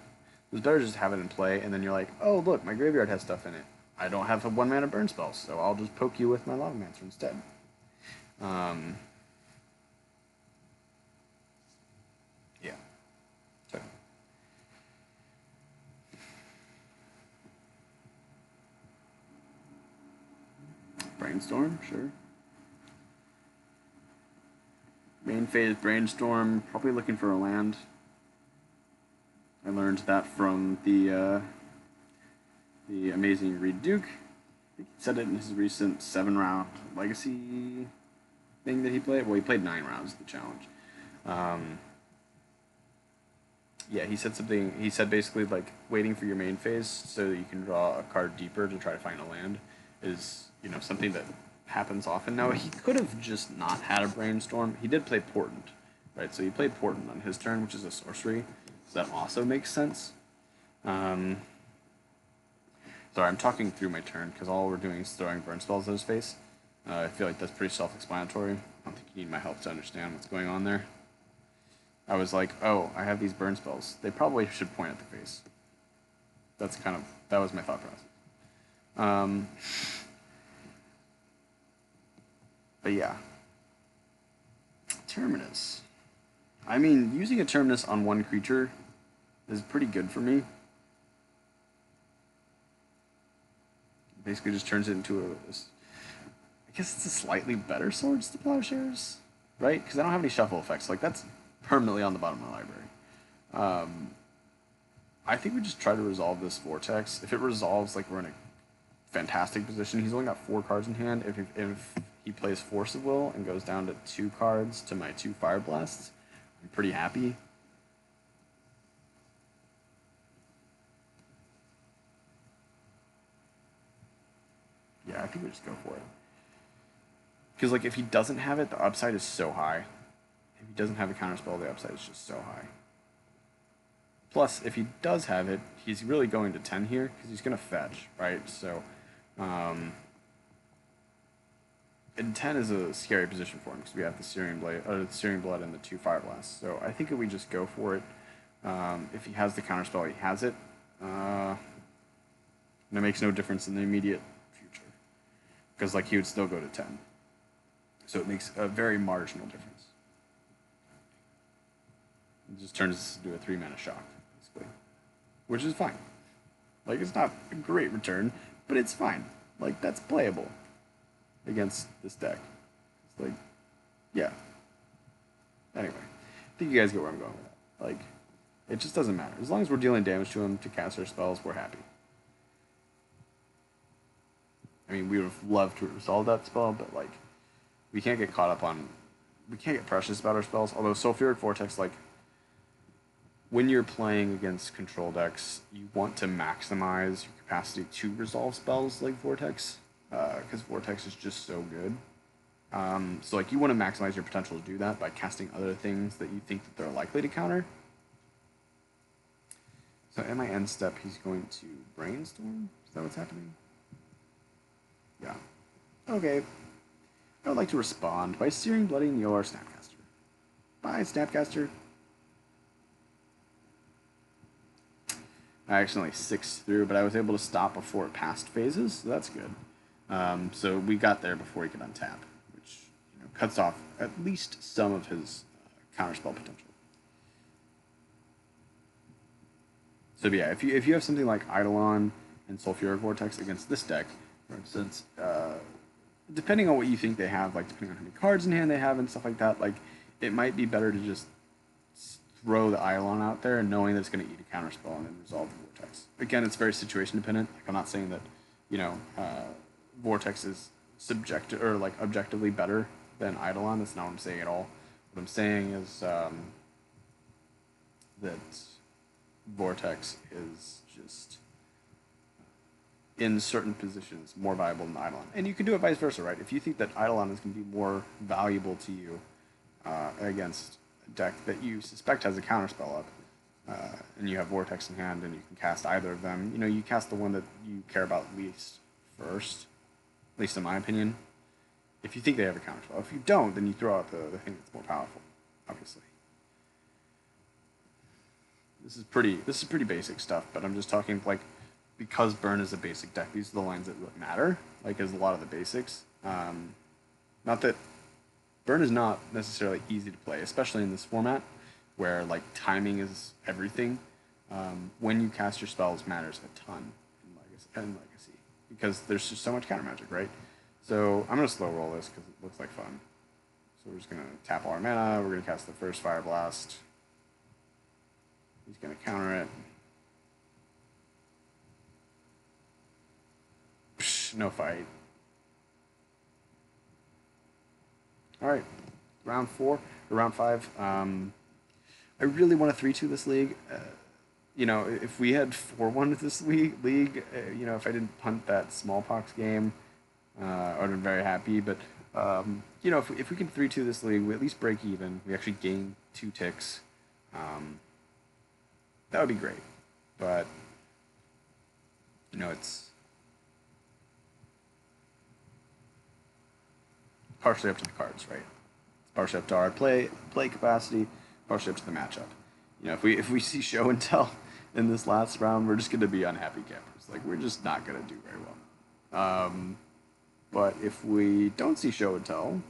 It's better to just have it in play, and then you're like, oh look, my graveyard has stuff in it. I don't have a 1-mana burn spell, so I'll just poke you with my Lavamancer instead. Yeah. So. Brainstorm, sure. Main phase Brainstorm, probably looking for a land. I learned that from the amazing Reed Duke. I think he said it in his recent 7-round Legacy thing that he played. Well, he played 9 rounds of the challenge. Yeah, he said something. He said basically like waiting for your main phase so that you can draw a card deeper to try to find a land is something that happens often. Now he could have just not had a brainstorm. He did play Portent, right? So he played Portent on his turn, which is a sorcery. So that also makes sense. Sorry, I'm talking through my turn because all we're doing is throwing burn spells at his face. I feel like that's pretty self-explanatory. I don't think you need my help to understand what's going on there. I was like, oh, I have these burn spells. They probably should point at the face. That was my thought process. But yeah. Terminus. I mean, using a Terminus on one creature is pretty good for me. Basically just turns it into I guess it's a slightly better Swords to Plowshares, right? Because I don't have any shuffle effects. Like, that's permanently on the bottom of my library. I think we just try to resolve this Vortex. If it resolves, like, we're in a fantastic position. He's only got 4 cards in hand. If he plays Force of Will and goes down to 2 cards to my 2 Fire Blasts, I'm pretty happy. Yeah, I think we just go for it. Because, like, if he doesn't have it, the upside is so high. If he doesn't have a counterspell, the upside is just so high. Plus, if he does have it, he's really going to 10 here, because he's going to fetch, right? So, and 10 is a scary position for him, because we have the Searing Blood and the 2 Fire Blasts. So I think if we just go for it, if he has the counterspell, he has it. And it makes no difference in the immediate future, because, like, he would still go to 10. So it makes a very marginal difference. It just turns this into a 3-mana shock, basically. Which is fine. Like, it's not a great return, but it's fine. Like, that's playable against this deck. It's like, yeah. Anyway, I think you guys get where I'm going with that. Like, it just doesn't matter. As long as we're dealing damage to him to cast our spells, we're happy. I mean, we would have loved to resolve that spell, but, like, we can't get caught up on... We can't get precious about our spells. Although Sulfuric Vortex, like, when you're playing against control decks, you want to maximize your capacity to resolve spells like Vortex, because Vortex is just so good. So, like, you want to maximize your potential to do that by casting other things that you think that they're likely to counter. So, at my end step, he's going to Brainstorm? Is that what's happening? Yeah. Okay. I would like to respond by Searing Blooding your Snapcaster. Bye, Snapcaster. I accidentally 6'd through, but I was able to stop before it passed phases, so that's good. So we got there before he could untap, which cuts off at least some of his counterspell potential. So yeah, if you have something like Eidolon and Sulfuric Vortex against this deck, for instance, depending on what you think they have, like depending on how many cards in hand they have and stuff like that, like it might be better to just throw the Eidolon out there and knowing that it's going to eat a counterspell and then resolve the Vortex. Again, it's very situation dependent. Like, I'm not saying that, Vortex is subjective or like objectively better than Eidolon. That's not what I'm saying at all. What I'm saying is that Vortex is just in certain positions more valuable than Eidolon. And you can do it vice versa, right? If you think that Eidolon is going to be more valuable to you against deck that you suspect has a counterspell up, and you have Vortex in hand and you can cast either of them, you cast the one that you care about least first, at least in my opinion, if you think they have a counterspell. If you don't, then you throw out the thing that's more powerful, obviously. This is pretty basic stuff, but I'm just talking, like, because Burn is a basic deck, these are the lines that really matter, like, as a lot of the basics. Not that Burn is not necessarily easy to play, especially in this format, where, like, timing is everything. When you cast your spells matters a ton in Legacy, because there's just so much counter magic, right? So I'm going to slow roll this, because it looks like fun. So So we're just going to tap all our mana. We're going to cast the first Fire Blast. He's going to counter it. Psh, no fight. All right, round 4 or round 5. I really want to 3-2 this league. You know, if we had 4-1 this league, you know, if I didn't punt that smallpox game, I would have been very happy. But you know, if we can 3-2 this league, we at least break even. We actually gain 2 ticks. That would be great. But you know, it's partially up to the cards, right? It's partially up to our play capacity, partially up to the matchup. You know, if we see show and tell in this last round, we're just going to be unhappy campers. Like, we're just not going to do very well. But if we don't see show and tell,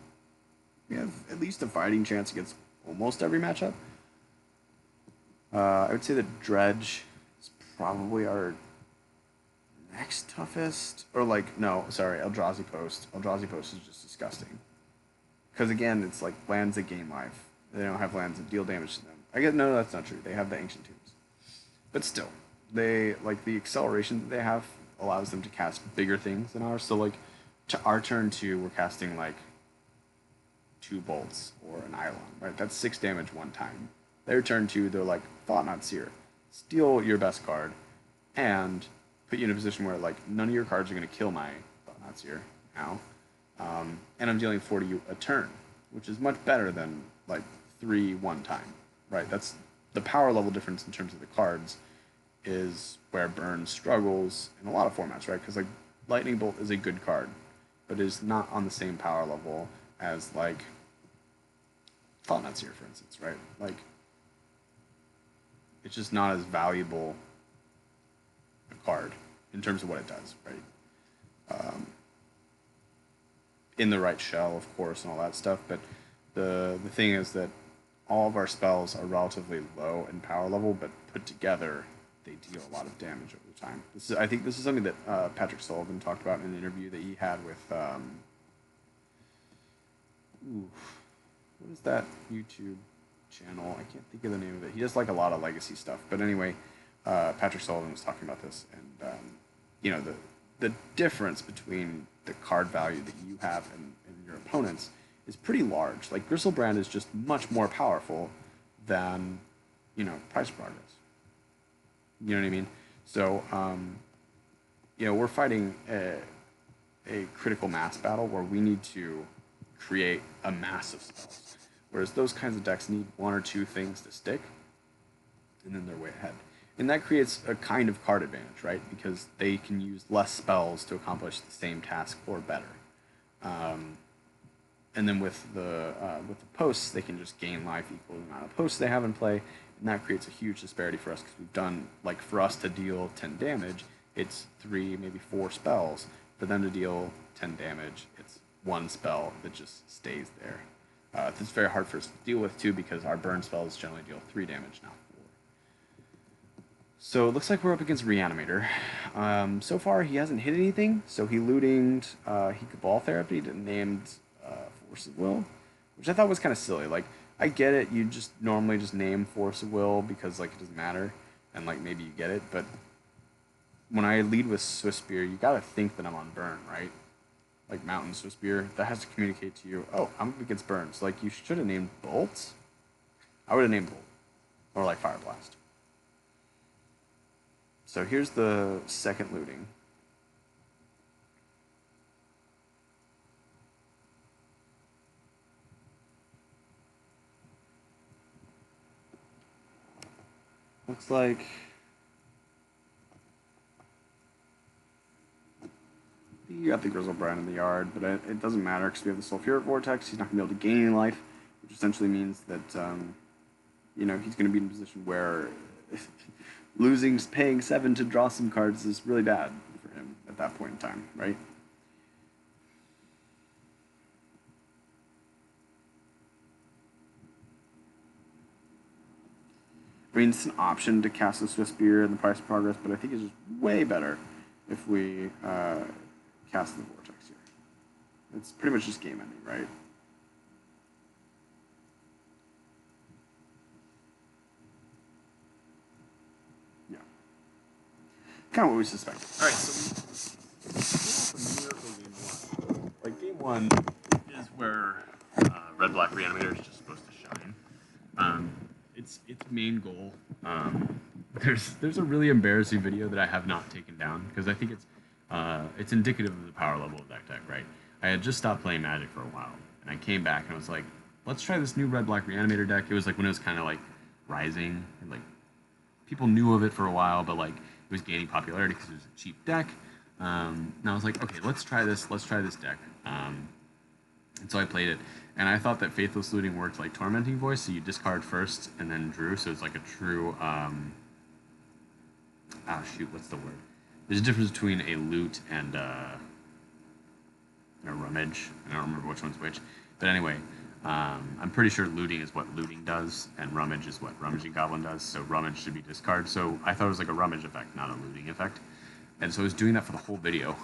we have at least a fighting chance against almost every matchup. I would say that Dredge is probably our next toughest. Or, like, no, sorry, Eldrazi Post. Eldrazi Post is just disgusting. Because, again, it's like lands that gain life. They don't have lands that deal damage to them. I guess, no, that's not true. They have the Ancient Tombs. But still, they, like, the acceleration that they have allows them to cast bigger things than ours. So, like, to our turn 2, we're casting, like, 2 bolts or an Eidolon, right? That's 6 damage one time. Their turn 2, they're like, Thought-Knot Seer. Steal your best card and put you in a position where, like, none of your cards are going to kill my Thought-Knot Seer now. And I'm dealing 4 to you a turn, which is much better than, like, 3 one time, right? That's the power level difference in terms of the cards is where Burn struggles in a lot of formats, right? Because, like, Lightning Bolt is a good card, but is not on the same power level as, like, Thought-Knot Seer, for instance, right? Like, it's just not as valuable a card in terms of what it does, right? In the right shell, of course, and all that stuff, but the thing is that all of our spells are relatively low in power level, but put together, they deal a lot of damage over time. I think this is something that Patrick Sullivan talked about in an interview that he had with, what is that YouTube channel? I can't think of the name of it. He does like a lot of legacy stuff, but anyway, Patrick Sullivan was talking about this, and you know, the difference between the card value that you have and your opponents is pretty large. Like, Gristlebrand is just much more powerful than, you know, Price of Progress. You know what I mean? So, you know, we're fighting a critical mass battle where we need to create a mass of spells. Whereas those kinds of decks need 1 or 2 things to stick, and then they're way ahead. And that creates a kind of card advantage, right? Because they can use less spells to accomplish the same task or better. And then with the posts, they can just gain life equal to the amount of posts they have in play, and that creates a huge disparity for us because we've done, like, for us to deal 10 damage, it's 3, maybe 4 spells. For them to deal 10 damage, it's 1 spell that just stays there. It's very hard for us to deal with, too, because our burn spells generally deal 3 damage, not 4. So it looks like we're up against Reanimator. So far, he hasn't hit anything, so he lootinged, he Cabal Therapy named Force of Will, which I thought was kind of silly. Like, I get it, you just normally just name Force of Will because, like, it doesn't matter, and, like, maybe you get it, but when I lead with Swiftspear, you gotta think that I'm on burn, right? Like, Mountain Swiftspear, that has to communicate to you, oh, I'm up against burn. So, like, you should have named Bolt. I would have named Bolt. Or, like, Fire Blast. So here's the second looting. Looks like you got the Grizzlebrand in the yard, but it doesn't matter because we have the Sulfuric Vortex. He's not going to be able to gain any life, which essentially means that you know, he's going to be in a position where paying 7 to draw some cards is really bad for him at that point in time, right? I mean, it's an option to cast the Swiftspear and the Price of Progress, but I think it's just way better if we cast the Vortex here. It's pretty much just game ending, right? kind of what we suspected. All right, so we miracle game one. Like game one is where Red Black Reanimator is just supposed to shine. Its main goal. There's a really embarrassing video that I have not taken down because I think it's indicative of the power level of that deck, right? I had just stopped playing Magic for a while, and I came back and I was like, let's try this new Red Black Reanimator deck. It was like when it was kind of like rising, and like people knew of it for a while, but like it was gaining popularity because it was a cheap deck. And I was like, okay, let's try this deck. And so I played it, and I thought that Faithless Looting worked like Tormenting Voice, so you discard first and then drew, so it's like a true, what's the word? There's a difference between a loot and a rummage. I don't remember which one's which, but anyway, I'm pretty sure looting is what looting does, and rummage is what rummaging goblin does, so rummage should be discard, so I thought it was like a rummage effect, not a looting effect. And so I was doing that for the whole video,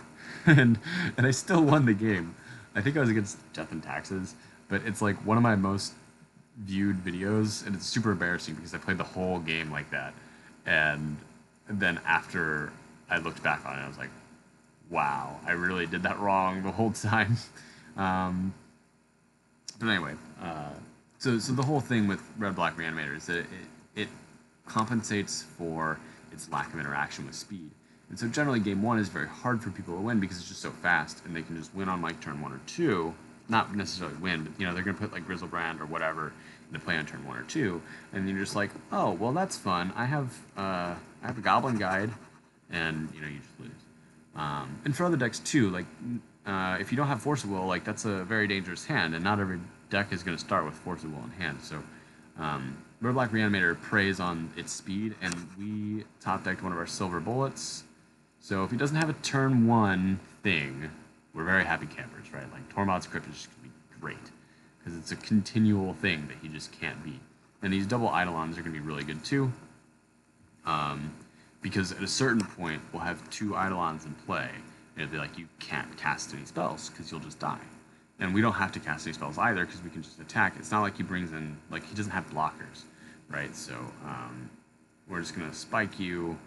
and I still won the game. I think I was against Death and Taxes, but it's like one of my most viewed videos, and it's super embarrassing because I played the whole game like that. And then after I looked back on it, I was like, wow, I really did that wrong the whole time. But anyway, so the whole thing with Red Black Reanimator is that it compensates for its lack of interaction with speed. And so generally game one is very hard for people to win because it's just so fast, and they can just win on like turn 1 or 2. Not necessarily win, but you know, they're gonna put like Grizzlebrand or whatever into play on turn 1 or 2, and you're just like, oh well, that's fun. I have a Goblin Guide, and you know, you just lose. And for other decks too, like if you don't have Force of Will, like that's a very dangerous hand, and not every deck is gonna start with Force of Will in hand. So Red Black Reanimator preys on its speed, and we top decked one of our Silver Bullets. So if he doesn't have a turn 1 thing, we're very happy campers, right? Like Tormod's Crypt is just going to be great because it's a continual thing that he just can't beat. And these double Eidolons are going to be really good too, because at a certain point we'll have 2 Eidolons in play, and it'll be like you can't cast any spells because you'll just die. And we don't have to cast any spells either because we can just attack. It's not like he brings in, like he doesn't have blockers, right? So we're just going to spike you.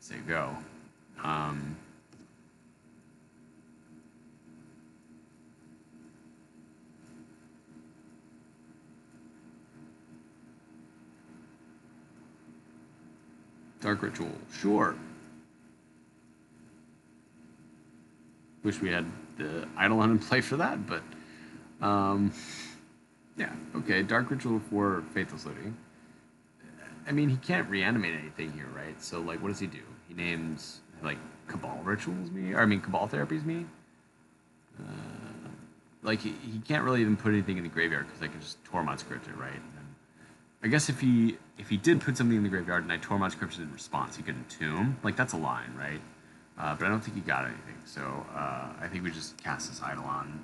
Say go. Dark Ritual, sure. Wish we had the Eidolon in play for that, but yeah, okay. Dark Ritual for Faithless Looting. I mean, he can't reanimate anything here, right? So, like, what does he do? He names, like, Cabal Rituals me? Or, I mean, Cabal Therapies me? Like, he can't really even put anything in the graveyard because I can just Tormod's Crypt it, right? And I guess if he did put something in the graveyard and I Tormod's Crypt in response, he could Entomb. Like, that's a line, right? But I don't think he got anything. So, I think we just cast this Eidolon,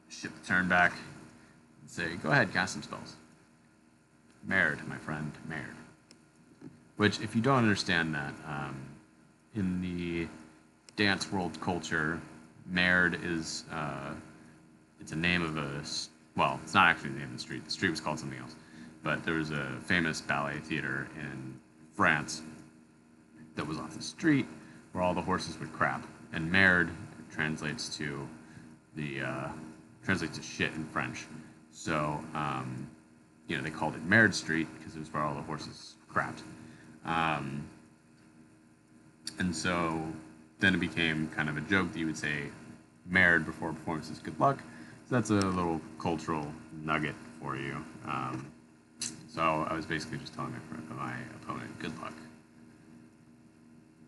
ship the turn back, and say, go ahead, cast some spells. Merd, my friend, Merd. Which, if you don't understand that, in the dance world culture, Merd is, it's a name of a, well, it's not actually the name of the street. The street was called something else. But there was a famous ballet theater in France that was off the street where all the horses would crap. And Merd translates to translates to shit in French. So, you know, they called it Merd Street because it was where all the horses crapped. And so then it became kind of a joke that you would say Merd before performances, good luck. So that's a little cultural nugget for you. So I was basically just telling my opponent, good luck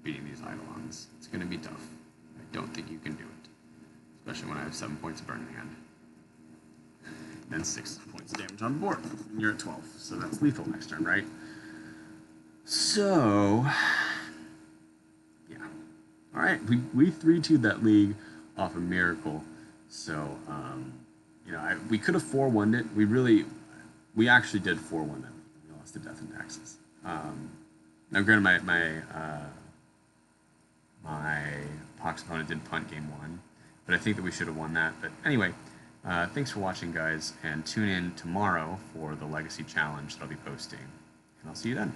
beating these Eidolons. It's going to be tough. I don't think you can do it. Especially when I have 7 points of Burning Hand. And 6 points of damage on the board. And you're at 12, so that's lethal next turn, right? So, yeah. Alright, we 3-2'd that league off a miracle. So, you know, we could have 4-1'd it. We actually did 4-1 that league. We lost to Death and Taxes. Now, granted, my Pox opponent did punt game 1, but I think that we should have won that. But anyway, thanks for watching, guys, and tune in tomorrow for the Legacy Challenge that I'll be posting. And I'll see you then.